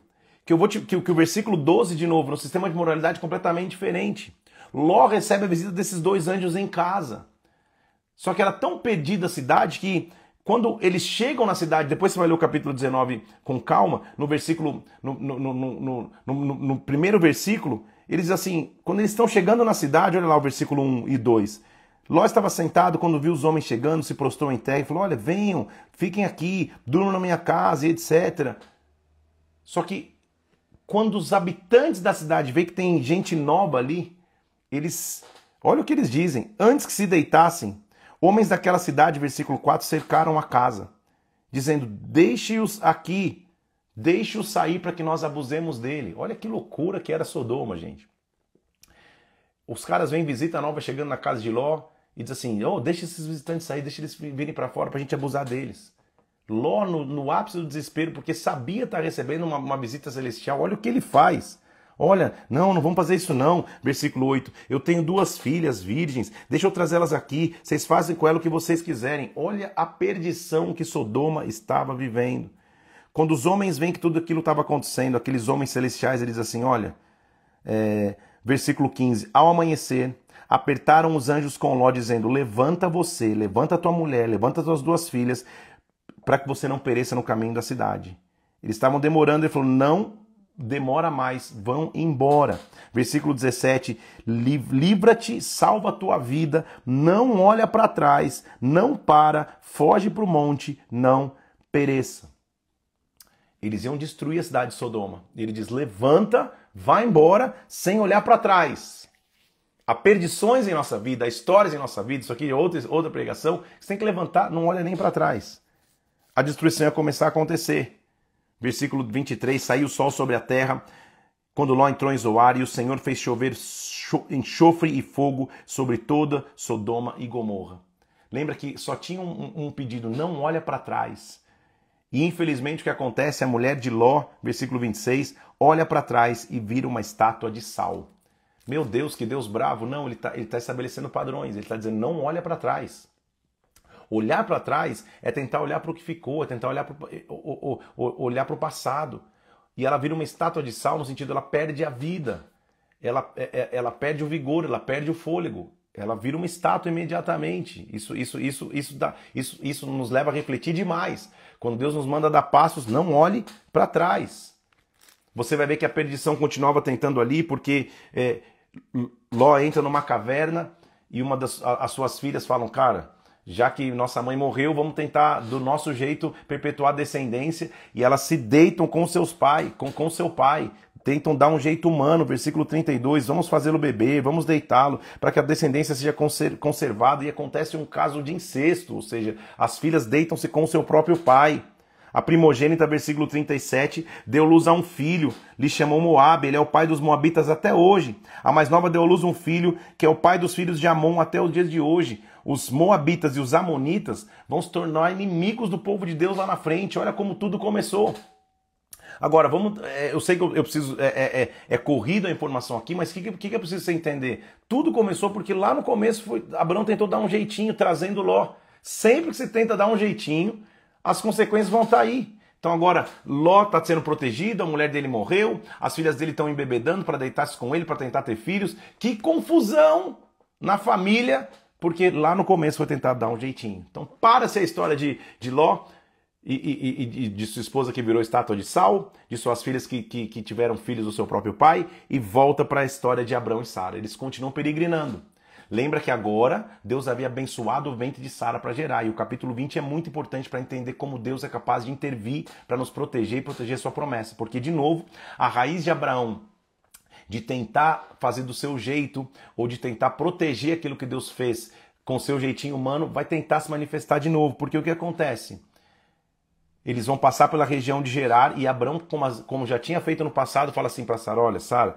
que o versículo 12 de novo, no sistema de moralidade completamente diferente. Ló recebe a visita desses dois anjos em casa. Só que era tão perdida a cidade que quando eles chegam na cidade, depois você vai ler o capítulo 19 com calma, no versículo, no primeiro versículo, eles dizem assim, quando eles estão chegando na cidade, olha lá o versículo 1 e 2, Ló estava sentado quando viu os homens chegando, se prostrou em terra e falou, olha, venham, fiquem aqui, durmam na minha casa e etc. Só que quando os habitantes da cidade veem que tem gente nova ali, olha o que eles dizem, antes que se deitassem, homens daquela cidade, versículo 4, cercaram a casa, dizendo, deixe-os aqui, deixe-os sair para que nós abusemos dele. Olha que loucura que era Sodoma, gente. os caras vêm, visita nova chegando na casa de Ló e diz assim, deixa esses visitantes sair, deixa eles virem para fora pra gente abusar deles. Ló no ápice do desespero, porque sabia estar recebendo uma visita celestial, olha o que ele faz. Olha, não vamos fazer isso não. Versículo 8, eu tenho 2 filhas virgens, deixa eu trazê-las aqui, vocês fazem com ela o que vocês quiserem. Olha a perdição que Sodoma estava vivendo. Quando os homens veem que tudo aquilo estava acontecendo, aqueles homens celestiais, eles dizem assim, olha, versículo 15, ao amanhecer, apertaram os anjos com Ló, dizendo, levanta você, levanta tua mulher, levanta tuas 2 filhas, para que você não pereça no caminho da cidade. Eles estavam demorando, ele falou, não demora mais, vão embora. Versículo 17, livra-te, salva a tua vida, não olha para trás, não para, foge para o monte, não pereça. Eles iam destruir a cidade de Sodoma. Ele diz, levanta, vai embora, sem olhar para trás. Há perdições em nossa vida, há histórias em nossa vida, isso aqui é outra pregação, você tem que levantar, não olha nem para trás. A destruição ia começar a acontecer. Versículo 23, saiu o sol sobre a terra, quando Ló entrou em Zoar, e o Senhor fez chover enxofre e fogo sobre toda Sodoma e Gomorra. Lembra que só tinha um pedido, não olha para trás. E infelizmente o que acontece, a mulher de Ló, versículo 26, olha para trás e vira uma estátua de sal. Meu Deus, que Deus bravo. Não, ele tá estabelecendo padrões, ele está dizendo, não olha para trás. Olhar para trás é tentar olhar para o que ficou, é tentar olhar para o passado. E ela vira uma estátua de sal no sentido, ela perde a vida, ela perde o vigor, ela perde o fôlego, ela vira uma estátua imediatamente. Isso nos leva a refletir demais. Quando Deus nos manda dar passos, não olhe para trás. Você vai ver que a perdição continuava tentando ali, porque Ló entra numa caverna e as suas filhas falam, cara, já que nossa mãe morreu, vamos tentar, do nosso jeito, perpetuar a descendência. E elas se deitam com seu pai, tentam dar um jeito humano, versículo 32, vamos fazê-lo beber, vamos deitá-lo, para que a descendência seja conservada. E acontece um caso de incesto, ou seja, as filhas deitam-se com o seu próprio pai. A primogênita, versículo 37, deu luz a um filho, lhe chamou Moabe, ele é o pai dos moabitas até hoje. A mais nova deu à luz um filho, que é o pai dos filhos de Amon até os dias de hoje. Os moabitas e os amonitas vão se tornar inimigos do povo de Deus lá na frente. Olha como tudo começou. Agora, eu sei que eu preciso, corrida a informação aqui, mas o que é preciso você entender? Tudo começou porque lá no começo Abraão tentou dar um jeitinho, trazendo Ló. Sempre que você tenta dar um jeitinho, as consequências vão estar aí. Então agora, Ló está sendo protegido, a mulher dele morreu, as filhas dele estão embebedando para deitar-se com ele, para tentar ter filhos. Que confusão na família, porque lá no começo foi tentar dar um jeitinho. Então para-se a história de Ló e de sua esposa que virou estátua de sal, de suas filhas que tiveram filhos do seu próprio pai, e volta para a história de Abrão e Sara. Eles continuam peregrinando. Lembra que agora Deus havia abençoado o ventre de Sara para gerar. E o capítulo 20 é muito importante para entender como Deus é capaz de intervir para nos proteger e proteger sua promessa. Porque, de novo, a raiz de Abraão, de tentar fazer do seu jeito, ou de tentar proteger aquilo que Deus fez com o seu jeitinho humano, vai tentar se manifestar de novo. Porque o que acontece? Eles vão passar pela região de Gerar e Abraão, como já tinha feito no passado, fala assim para Sara, olha, Sara,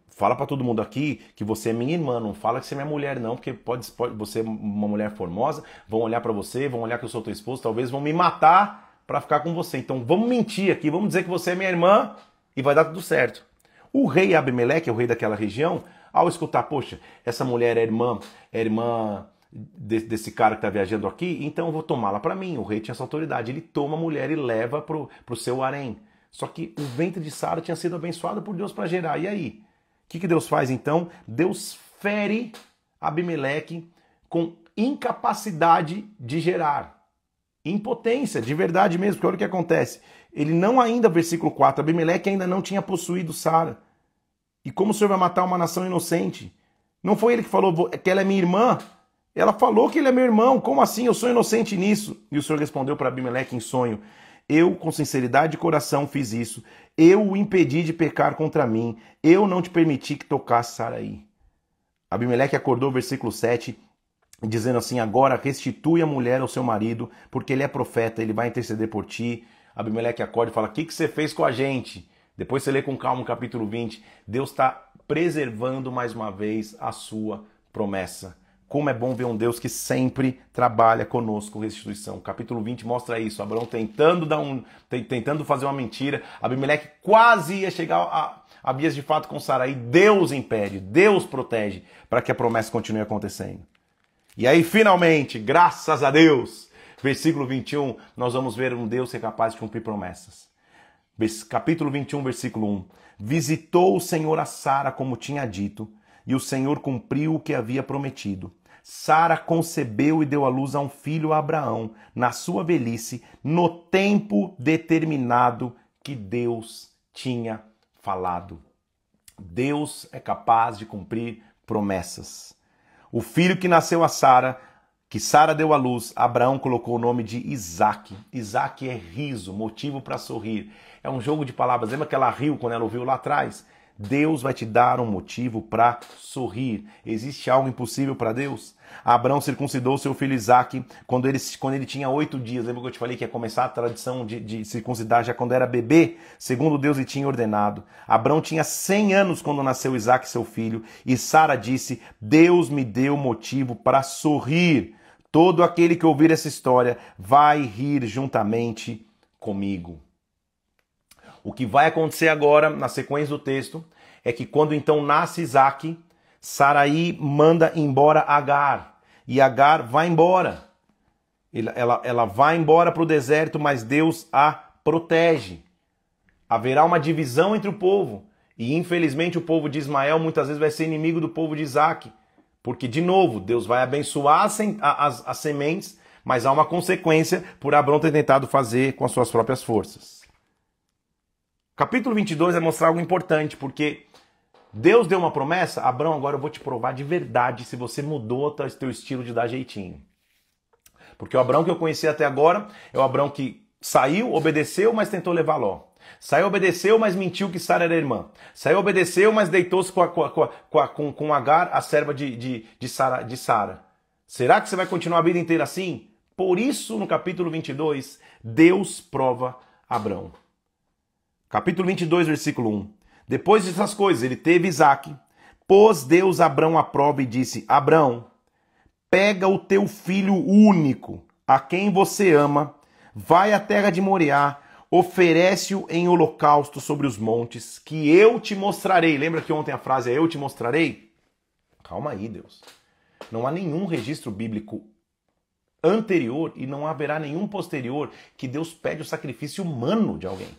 fala para todo mundo aqui que você é minha irmã, não fala que você é minha mulher não, porque pode você é uma mulher formosa, vão olhar para você, vão olhar que eu sou teu esposo, talvez vão me matar para ficar com você. Então vamos mentir aqui, vamos dizer que você é minha irmã e vai dar tudo certo. O rei Abimeleque, o rei daquela região, ao escutar, poxa, essa mulher é irmã desse cara que está viajando aqui, então eu vou tomá-la para mim. O rei tinha essa autoridade, ele toma a mulher e leva pro seu harém. Só que o ventre de Sara tinha sido abençoado por Deus para gerar, e aí? O que Deus faz então? Deus fere Abimeleque com incapacidade de gerar. Impotência, de verdade mesmo, porque olha o que acontece. Ele não ainda, versículo 4, Abimeleque ainda não tinha possuído Sara. E como o Senhor vai matar uma nação inocente? Não foi ele que falou que ela é minha irmã? Ela falou que ele é meu irmão, como assim? Eu sou inocente nisso. E o Senhor respondeu para Abimeleque em sonho, eu, com sinceridade de coração, fiz isso. Eu o impedi de pecar contra mim. Eu não te permiti que tocasse Saraí. Abimeleque acordou, versículo 7, dizendo assim, agora restitui a mulher ao seu marido, porque ele é profeta, ele vai interceder por ti. Abimeleque acorda e fala, o que você fez com a gente? Depois você lê com calma o capítulo 20. Deus está preservando mais uma vez a sua promessa. Como é bom ver um Deus que sempre trabalha conosco com restituição. O capítulo 20 mostra isso. Abraão tentando fazer uma mentira. Abimeleque quase ia chegar a vias de fato com Sarai. Deus impede, Deus protege para que a promessa continue acontecendo. E aí, finalmente, graças a Deus, versículo 21, nós vamos ver um Deus que é capaz de cumprir promessas. Capítulo 21, versículo 1. Visitou o Senhor a Sara como tinha dito, e o Senhor cumpriu o que havia prometido. Sara concebeu e deu à luz a um filho a Abraão, na sua velhice, no tempo determinado que Deus tinha falado. Deus é capaz de cumprir promessas. O filho que nasceu a Sara, que Sara deu à luz, Abraão colocou o nome de Isaque. Isaque é riso, motivo para sorrir. É um jogo de palavras. Lembra que ela riu quando ela ouviu lá atrás? Deus vai te dar um motivo para sorrir. Existe algo impossível para Deus? Abraão circuncidou seu filho Isaque quando ele tinha 8 dias. Lembra que eu te falei que ia começar a tradição de circuncidar já quando era bebê? Segundo Deus lhe tinha ordenado. Abraão tinha 100 anos quando nasceu Isaque, seu filho. E Sara disse, Deus me deu motivo para sorrir. Todo aquele que ouvir essa história vai rir juntamente comigo. O que vai acontecer agora, na sequência do texto, é que quando então nasce Isaque, Sarai manda embora Agar. E Agar vai embora. Ela vai embora para o deserto, mas Deus a protege. Haverá uma divisão entre o povo. E infelizmente o povo de Ismael muitas vezes vai ser inimigo do povo de Isaque. Porque, de novo, Deus vai abençoar as sementes, mas há uma consequência por Abraão ter tentado fazer com as suas próprias forças. Capítulo 22 vai mostrar algo importante, porque Deus deu uma promessa, Abraão, agora eu vou te provar de verdade se você mudou o teu estilo de dar jeitinho. Porque o Abraão que eu conheci até agora é o Abraão que saiu, obedeceu, mas tentou levar Ló. Saiu, obedeceu, mas mentiu que Sara era irmã. Saiu, obedeceu, mas deitou-se com Agar, a serva de Sara. Será que você vai continuar a vida inteira assim? Por isso, no capítulo 22, Deus prova Abraão. Capítulo 22, versículo 1. Depois dessas coisas, ele teve Isaque. Pôs Deus Abraão à prova e disse, Abraão, pega o teu filho único, a quem você ama, vai à terra de Moriá, oferece-o em holocausto sobre os montes, que eu te mostrarei. Lembra que ontem a frase é eu te mostrarei? Calma aí, Deus. Não há nenhum registro bíblico anterior e não haverá nenhum posterior que Deus pede o sacrifício humano de alguém.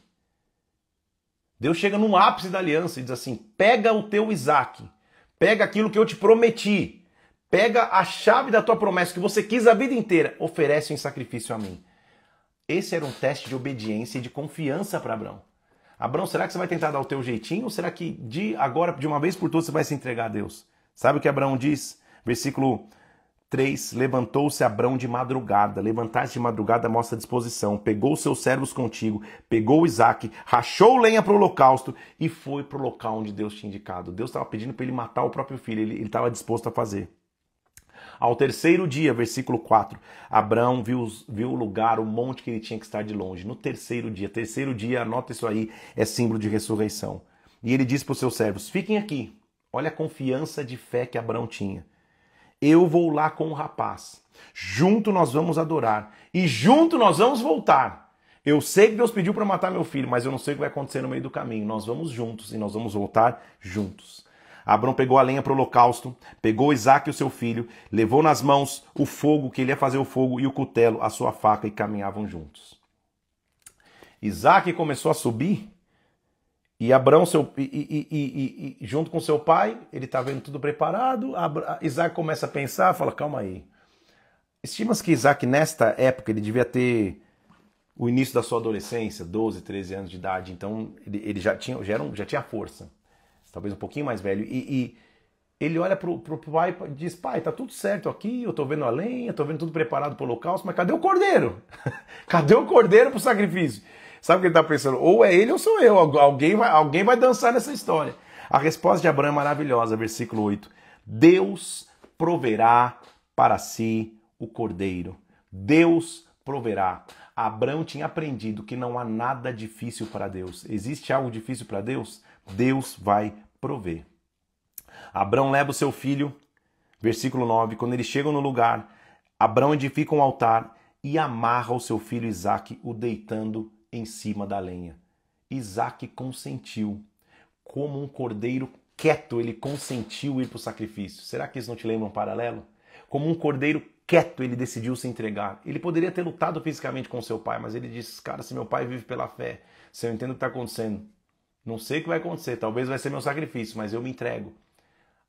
Deus chega no ápice da aliança e diz assim, pega o teu Isaque, pega aquilo que eu te prometi, pega a chave da tua promessa que você quis a vida inteira, oferece em sacrifício a mim. Esse era um teste de obediência e de confiança para Abraão. Abraão, será que você vai tentar dar o teu jeitinho ou será que agora, de uma vez por todas, você vai se entregar a Deus? Sabe o que Abraão diz? Versículo 3, levantou-se Abrão de madrugada. Levantar-se de madrugada mostra disposição. Pegou seus servos contigo, pegou Isaque, rachou lenha para o holocausto e foi para o local onde Deus tinha indicado. Deus estava pedindo para ele matar o próprio filho, ele estava disposto a fazer. Ao terceiro dia, versículo 4, Abrão viu o lugar, o monte que ele tinha que estar de longe. No terceiro dia, anota isso aí, é símbolo de ressurreição. E ele disse para os seus servos, fiquem aqui. Olha a confiança de fé que Abrão tinha. Eu vou lá com o rapaz. Junto nós vamos adorar. E junto nós vamos voltar. Eu sei que Deus pediu para matar meu filho, mas eu não sei o que vai acontecer no meio do caminho. Nós vamos juntos e nós vamos voltar juntos. Abrão pegou a lenha para o holocausto, pegou Isaque, o seu filho, levou nas mãos o fogo, que ele ia fazer o fogo, e o cutelo, a sua faca, e caminhavam juntos. Isaque começou a subir, e Abrão, junto com seu pai, ele está vendo tudo preparado, Isaque começa a pensar, fala, calma aí. Estima-se que Isaque, nesta época, ele devia ter o início da sua adolescência, 12, 13 anos de idade, então ele já tinha força. Talvez um pouquinho mais velho, e ele olha pro pai e diz, pai, tá tudo certo aqui, eu tô vendo a lenha, tô vendo tudo preparado pro holocausto, mas cadê o cordeiro? Cadê o cordeiro pro sacrifício? Sabe o que ele tá pensando? Ou é ele ou sou eu, alguém vai dançar nessa história. A resposta de Abraão é maravilhosa, versículo 8. Deus proverá para si o cordeiro. Deus proverá. Abraão tinha aprendido que não há nada difícil para Deus. Existe algo difícil para Deus? Deus vai prover. Abrão leva o seu filho, versículo 9, quando eles chegam no lugar, Abrão edifica um altar e amarra o seu filho Isaque, o deitando em cima da lenha. Isaque consentiu, como um cordeiro quieto, ele consentiu ir para o sacrifício. Será que isso não te lembra um paralelo? Como um cordeiro quieto, ele decidiu se entregar. Ele poderia ter lutado fisicamente com seu pai, mas ele disse, cara, se meu pai vive pela fé, se eu entendo o que está acontecendo, não sei o que vai acontecer, talvez vai ser meu sacrifício, mas eu me entrego.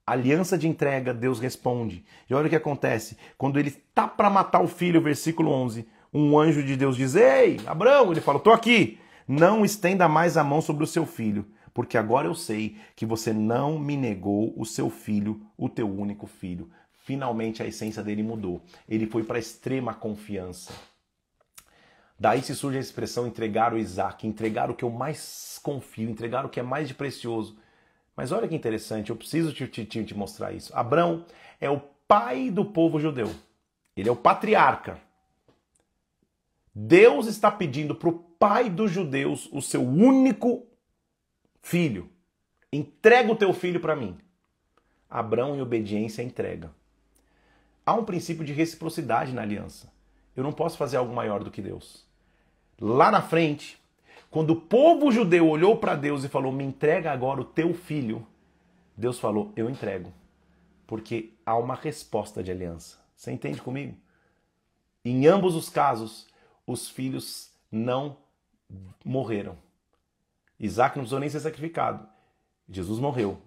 Aliança de entrega, Deus responde. E olha o que acontece. Quando ele está para matar o filho, versículo 11, um anjo de Deus diz, ei, Abrão, ele fala, estou aqui. Não estenda mais a mão sobre o seu filho, porque agora eu sei que você não me negou o seu filho, o teu único filho. Finalmente a essência dele mudou. Ele foi para a extrema confiança. Daí se surge a expressão entregar o Isaque, entregar o que eu mais confio, entregar o que é mais de precioso. Mas olha que interessante, eu preciso te mostrar isso. Abrão é o pai do povo judeu. Ele é o patriarca. Deus está pedindo para o pai dos judeus, o seu único filho. Entrega o teu filho para mim. Abrão, em obediência, entrega. Há um princípio de reciprocidade na aliança. Eu não posso fazer algo maior do que Deus. Lá na frente, quando o povo judeu olhou para Deus e falou, me entrega agora o teu filho, Deus falou, eu entrego. Porque há uma resposta de aliança. Você entende comigo? Em ambos os casos, os filhos não morreram. Isaac não precisou nem ser sacrificado. Jesus morreu,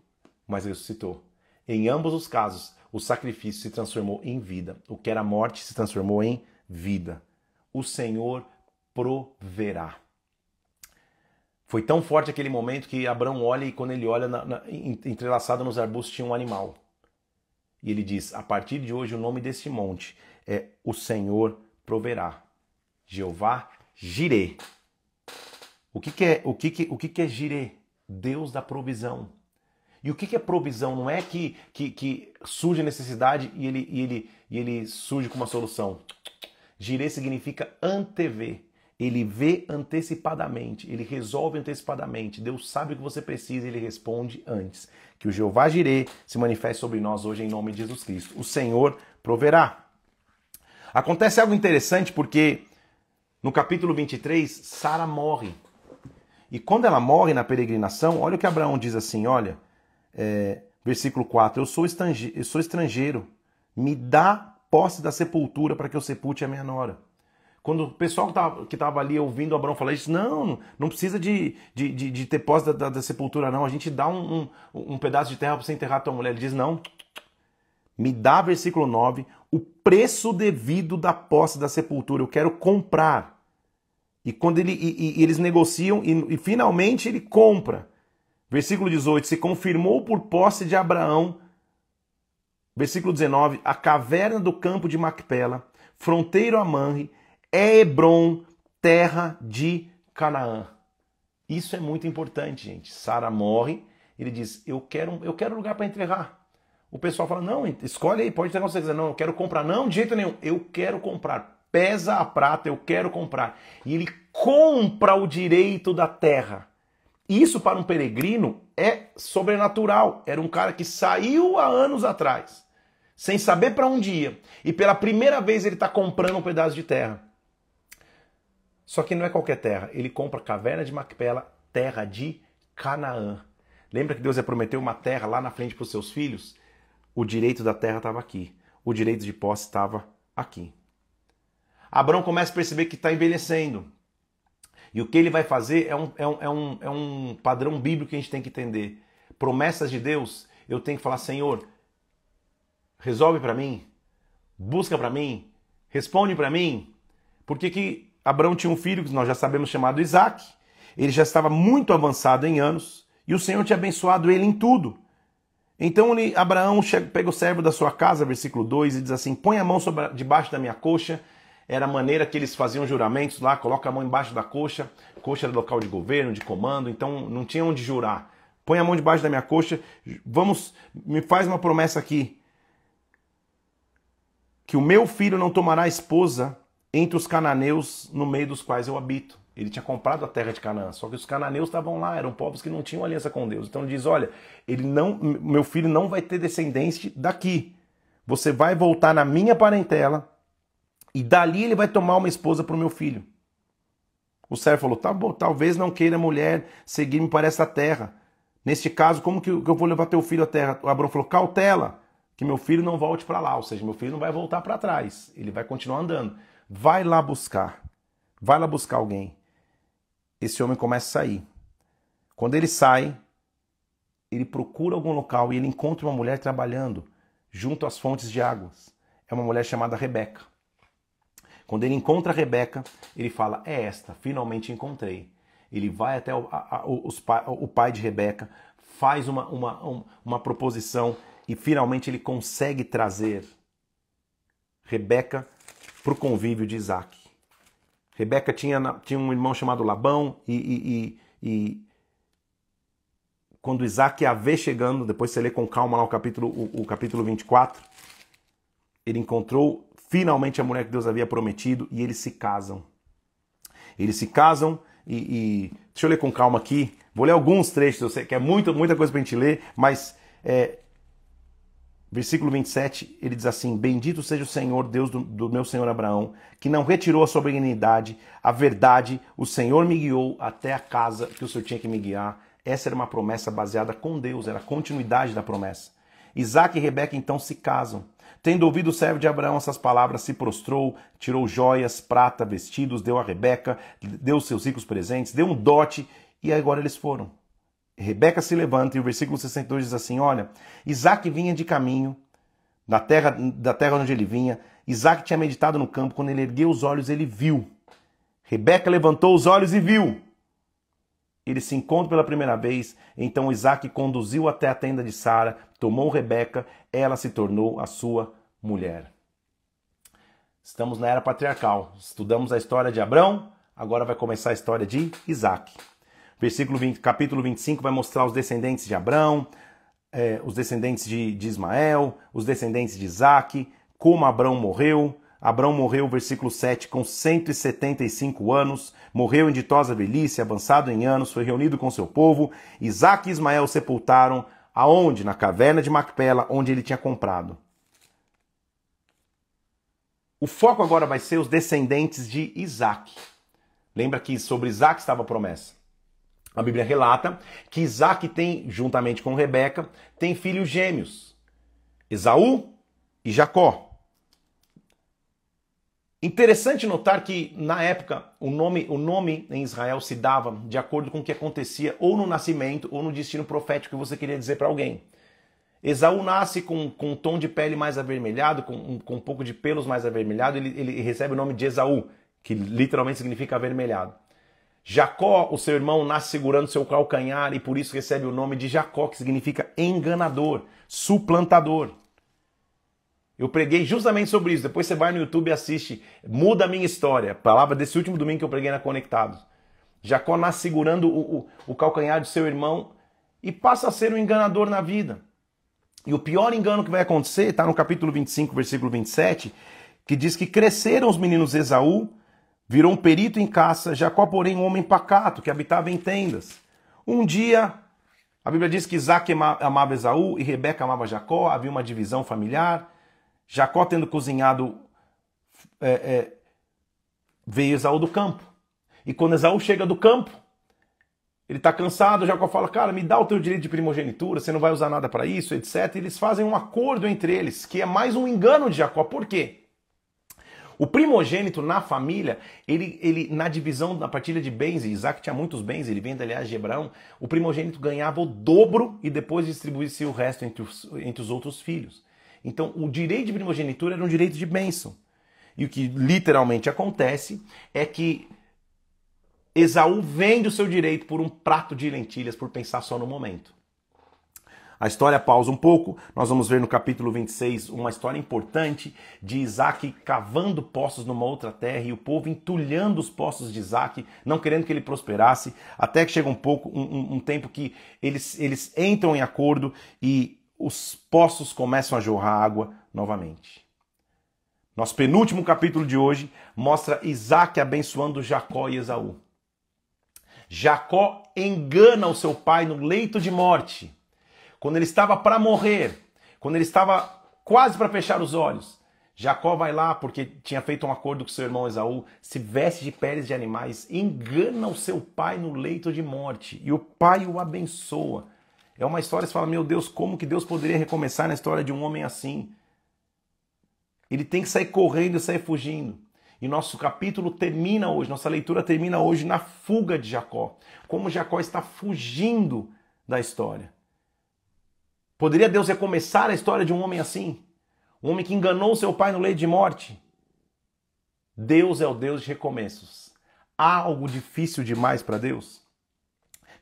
mas ressuscitou. Em ambos os casos, o sacrifício se transformou em vida. O que era morte se transformou em vida. O Senhor proverá. Foi tão forte aquele momento que Abrão olha e quando ele olha, entrelaçado nos arbustos tinha um animal. E ele diz, a partir de hoje o nome deste monte é o Senhor proverá. Jeová Jirê. O que é Jirê? Deus da provisão. E o que é provisão? Não é que surge a necessidade e ele surge com uma solução. Jirê significa antever. Ele vê antecipadamente, ele resolve antecipadamente. Deus sabe o que você precisa e ele responde antes. Que o Jeová Jirê se manifeste sobre nós hoje em nome de Jesus Cristo. O Senhor proverá. Acontece algo interessante porque no capítulo 23, Sara morre. E quando ela morre na peregrinação, olha o que Abraão diz assim, olha, versículo 4, eu sou estrangeiro, me dá posse da sepultura para que eu sepulte a minha nora. Quando o pessoal que estava ali ouvindo Abraão falar isso, não precisa de ter posse da sepultura, não. A gente dá um pedaço de terra para você enterrar a tua mulher. Ele diz, não. Me dá, versículo 9, o preço devido da posse da sepultura. Eu quero comprar. E quando eles negociam e finalmente ele compra. Versículo 18, se confirmou por posse de Abraão. Versículo 19, a caverna do campo de Macpela, fronteiro a Manre, é Hebron, terra de Canaã. Isso é muito importante, gente. Sara morre, ele diz, eu quero lugar para enterrar. O pessoal fala, não, escolhe aí, pode ter o que você quiser. Não, eu quero comprar. Não, de jeito nenhum, eu quero comprar. Pesa a prata, eu quero comprar. E ele compra o direito da terra. Isso para um peregrino é sobrenatural. Era um cara que saiu há anos atrás, sem saber para onde ia. E pela primeira vez ele está comprando um pedaço de terra. Só que não é qualquer terra. Ele compra a caverna de Macpela, terra de Canaã. Lembra que Deus prometeu uma terra lá na frente para os seus filhos? O direito da terra estava aqui. O direito de posse estava aqui. Abraão começa a perceber que está envelhecendo. E o que ele vai fazer é um padrão bíblico que a gente tem que entender. Promessas de Deus, eu tenho que falar, Senhor, resolve para mim, busca para mim, responde para mim. Por que Abraão tinha um filho, que nós já sabemos, chamado Isaque. Ele já estava muito avançado em anos e o Senhor tinha abençoado ele em tudo. Então Abraão pega o servo da sua casa, versículo 2, e diz assim, põe a mão debaixo da minha coxa. Era a maneira que eles faziam juramentos lá, coloca a mão embaixo da coxa. Coxa era local de governo, de comando, então não tinha onde jurar. Põe a mão debaixo da minha coxa, me faz uma promessa aqui. Que o meu filho não tomará esposa entre os cananeus no meio dos quais eu habito. Ele tinha comprado a terra de Canaã, só que os cananeus estavam lá, eram povos que não tinham aliança com Deus. Então ele diz, olha, meu filho não vai ter descendente daqui. Você vai voltar na minha parentela e dali ele vai tomar uma esposa para o meu filho. O servo falou, tá bom, talvez não queira a mulher seguir-me para essa terra. Neste caso, como que eu vou levar teu filho à terra? O Abraão falou, cautela, que meu filho não volte para lá. Ou seja, meu filho não vai voltar para trás, ele vai continuar andando. Vai lá buscar alguém. Esse homem começa a sair. Quando ele sai, ele procura algum local e ele encontra uma mulher trabalhando junto às fontes de águas. É uma mulher chamada Rebeca. Quando ele encontra a Rebeca, ele fala, é esta, finalmente encontrei. Ele vai até o pai de Rebeca, faz uma proposição e finalmente ele consegue trazer Rebeca para o convívio de Isaac. Rebeca tinha um irmão chamado Labão e quando Isaac a vê chegando, depois você lê com calma lá o capítulo 24, ele encontrou finalmente a mulher que Deus havia prometido e eles se casam. Eles se casam e deixa eu ler com calma aqui. Vou ler alguns trechos, eu sei que é muita coisa para a gente ler, mas versículo 27, ele diz assim, bendito seja o Senhor, Deus do meu Senhor Abraão, que não retirou a sua benignidade, a verdade, o Senhor me guiou até a casa que o Senhor tinha que me guiar. Essa era uma promessa baseada com Deus, era a continuidade da promessa. Isaac e Rebeca então se casam. Tendo ouvido o servo de Abraão essas palavras, se prostrou, tirou joias, prata, vestidos, deu a Rebeca, deu os seus ricos presentes, deu um dote e agora eles foram. Rebeca se levanta e o versículo 62 diz assim, olha, Isaac vinha de caminho da terra onde ele vinha, Isaac tinha meditado no campo, quando ele ergueu os olhos ele viu. Rebeca levantou os olhos e viu. Eles se encontram pela primeira vez, então Isaac conduziu até a tenda de Sara, tomou Rebeca, ela se tornou a sua mulher. Estamos na era patriarcal, estudamos a história de Abrão, agora vai começar a história de Isaac. Capítulo 25 vai mostrar os descendentes de Abrão, os descendentes de Ismael, os descendentes de Isaac, como Abrão morreu. Abrão morreu, versículo 7, com 175 anos, morreu em ditosa velhice, avançado em anos, foi reunido com seu povo. Isaac e Ismael sepultaram aonde? Na caverna de Macpela, onde ele tinha comprado. O foco agora vai ser os descendentes de Isaac. Lembra que sobre Isaac estava a promessa. A Bíblia relata que Isaac tem, juntamente com Rebeca, tem filhos gêmeos, Esaú e Jacó. Interessante notar que, na época, o nome em Israel se dava de acordo com o que acontecia ou no nascimento ou no destino profético que você queria dizer para alguém. Esaú nasce com um tom de pele mais avermelhado, com um pouco de pelos mais avermelhado, ele recebe o nome de Esaú, que literalmente significa avermelhado. Jacó, o seu irmão, nasce segurando seu calcanhar e por isso recebe o nome de Jacó, que significa enganador, suplantador. Eu preguei justamente sobre isso. Depois você vai no YouTube e assiste. Muda a minha história. A palavra desse último domingo que eu preguei na Conectados. Jacó nasce segurando o calcanhar de seu irmão e passa a ser um enganador na vida. E o pior engano que vai acontecer está no capítulo 25, versículo 27, que diz que cresceram os meninos Esaú, virou um perito em caça, Jacó, porém, um homem pacato, que habitava em tendas. Um dia, a Bíblia diz que Isaac amava Esaú e Rebeca amava Jacó, havia uma divisão familiar. Jacó, tendo cozinhado, veio Esaú do campo. E quando Esaú chega do campo, ele está cansado, Jacó fala, cara, me dá o teu direito de primogenitura, você não vai usar nada para isso, etc. E eles fazem um acordo entre eles, que é mais um engano de Jacó. Por quê? O primogênito na família, ele na divisão, na partilha de bens, e Isaac tinha muitos bens, ele vem, aliás, de Abraão, o primogênito ganhava o dobro e depois distribuía-se o resto entre os outros filhos. Então, o direito de primogenitura era um direito de bênção. E o que literalmente acontece é que Esaú vende o seu direito por um prato de lentilhas, por pensar só no momento. A história pausa um pouco, nós vamos ver no capítulo 26 uma história importante de Isaac cavando poços numa outra terra e o povo entulhando os poços de Isaac, não querendo que ele prosperasse, até que chega um tempo que eles entram em acordo e os poços começam a jorrar água novamente. Nosso penúltimo capítulo de hoje mostra Isaac abençoando Jacó e Esaú. Jacó engana o seu pai no leito de morte. Quando ele estava para morrer, quando ele estava quase para fechar os olhos, Jacó vai lá, porque tinha feito um acordo com seu irmão Esaú, se veste de peles de animais, engana o seu pai no leito de morte. E o pai o abençoa. É uma história que você fala, meu Deus, como que Deus poderia recomeçar na história de um homem assim? Ele tem que sair correndo e sair fugindo. E nosso capítulo termina hoje, nossa leitura termina hoje na fuga de Jacó. Como Jacó está fugindo da história. Poderia Deus recomeçar a história de um homem assim? Um homem que enganou seu pai no leito de morte? Deus é o Deus de recomeços. Há algo difícil demais para Deus?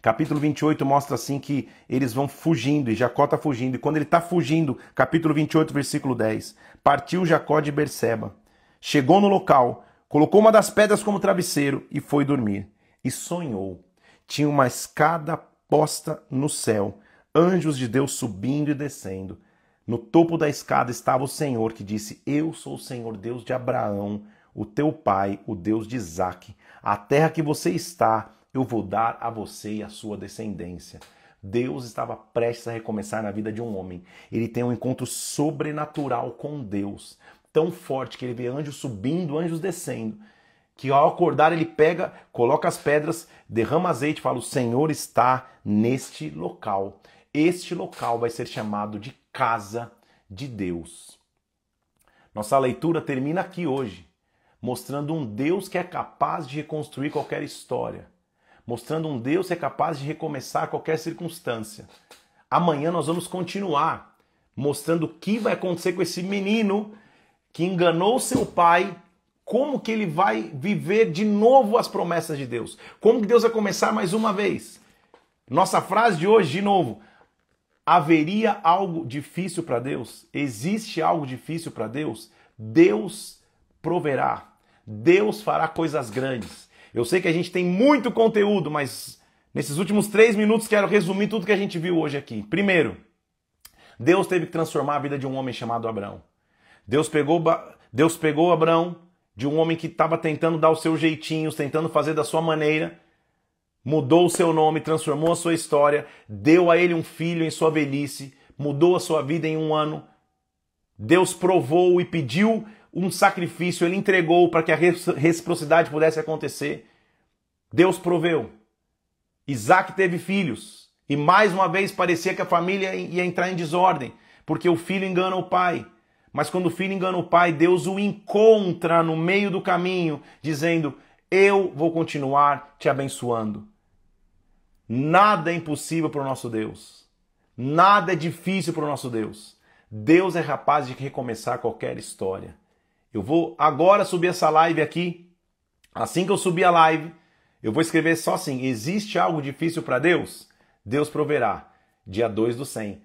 Capítulo 28 mostra assim que eles vão fugindo, e Jacó está fugindo. E quando ele está fugindo, capítulo 28, versículo 10, partiu Jacó de Berseba, chegou no local, colocou uma das pedras como travesseiro e foi dormir. E sonhou. Tinha uma escada posta no céu, anjos de Deus subindo e descendo. No topo da escada estava o Senhor, que disse, eu sou o Senhor, Deus de Abraão, o teu pai, o Deus de Isaque. A terra que você está, eu vou dar a você e a sua descendência. Deus estava prestes a recomeçar na vida de um homem. Ele tem um encontro sobrenatural com Deus, tão forte que ele vê anjos subindo, anjos descendo, que ao acordar ele pega, coloca as pedras, derrama azeite e fala, o Senhor está neste local. Este local vai ser chamado de casa de Deus. Nossa leitura termina aqui hoje, mostrando um Deus que é capaz de reconstruir qualquer história, mostrando um Deus que é capaz de recomeçar qualquer circunstância. Amanhã nós vamos continuar mostrando o que vai acontecer com esse menino que enganou seu pai, como que ele vai viver de novo as promessas de Deus, como que Deus vai começar mais uma vez. Nossa frase de hoje, de novo, haveria algo difícil para Deus? Existe algo difícil para Deus? Deus proverá. Deus fará coisas grandes. Eu sei que a gente tem muito conteúdo, mas nesses últimos 3 minutos quero resumir tudo que a gente viu hoje aqui. Primeiro, Deus teve que transformar a vida de um homem chamado Abrão. Deus pegou Abrão, de um homem que estava tentando dar os seus jeitinhos, tentando fazer da sua maneira, mudou o seu nome, transformou a sua história, deu a ele um filho em sua velhice, mudou a sua vida em 1 ano. Deus provou e pediu um sacrifício, ele entregou para que a reciprocidade pudesse acontecer. Deus proveu. Isaac teve filhos e mais uma vez parecia que a família ia entrar em desordem, porque o filho engana o pai. Mas quando o filho engana o pai, Deus o encontra no meio do caminho, dizendo, eu vou continuar te abençoando. Nada é impossível para o nosso Deus. Nada é difícil para o nosso Deus. Deus é capaz de recomeçar qualquer história. Eu vou agora subir essa live aqui. Assim que eu subir a live, eu vou escrever só assim, existe algo difícil para Deus? Deus proverá. Dia 2/100.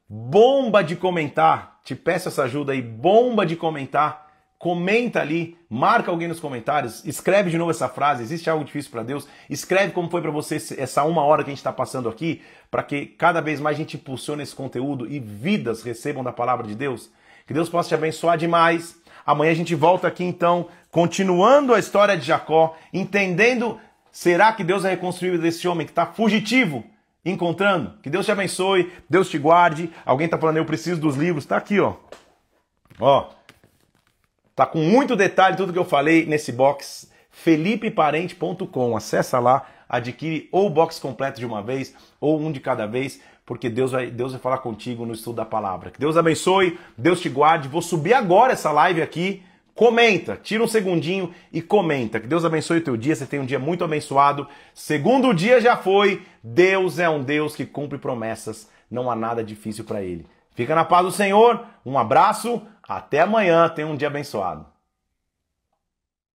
Bomba de comentar. Te peço essa ajuda aí. Bomba de comentar. Comenta ali, marca alguém nos comentários, escreve de novo essa frase, existe algo difícil para Deus? Escreve como foi para você essa 1 hora que a gente está passando aqui, para que cada vez mais a gente impulsione esse conteúdo e vidas recebam da palavra de Deus. Que Deus possa te abençoar demais. Amanhã a gente volta aqui então, continuando a história de Jacó, entendendo, será que Deus vai reconstruir a vida desse homem que está fugitivo, encontrando? Que Deus te abençoe, Deus te guarde. Alguém está falando, eu preciso dos livros, está aqui, ó. Ó. Tá com muito detalhe tudo que eu falei nesse box, felipeparente.com. Acessa lá, adquire ou o box completo de uma vez, ou um de cada vez, porque Deus vai falar contigo no estudo da palavra. Que Deus abençoe, Deus te guarde. Vou subir agora essa live aqui. Comenta, tira um segundinho e comenta. Que Deus abençoe o teu dia, você tem um dia muito abençoado. Segundo dia já foi. Deus é um Deus que cumpre promessas, não há nada difícil para Ele. Fica na paz do Senhor, um abraço, até amanhã, tenha um dia abençoado.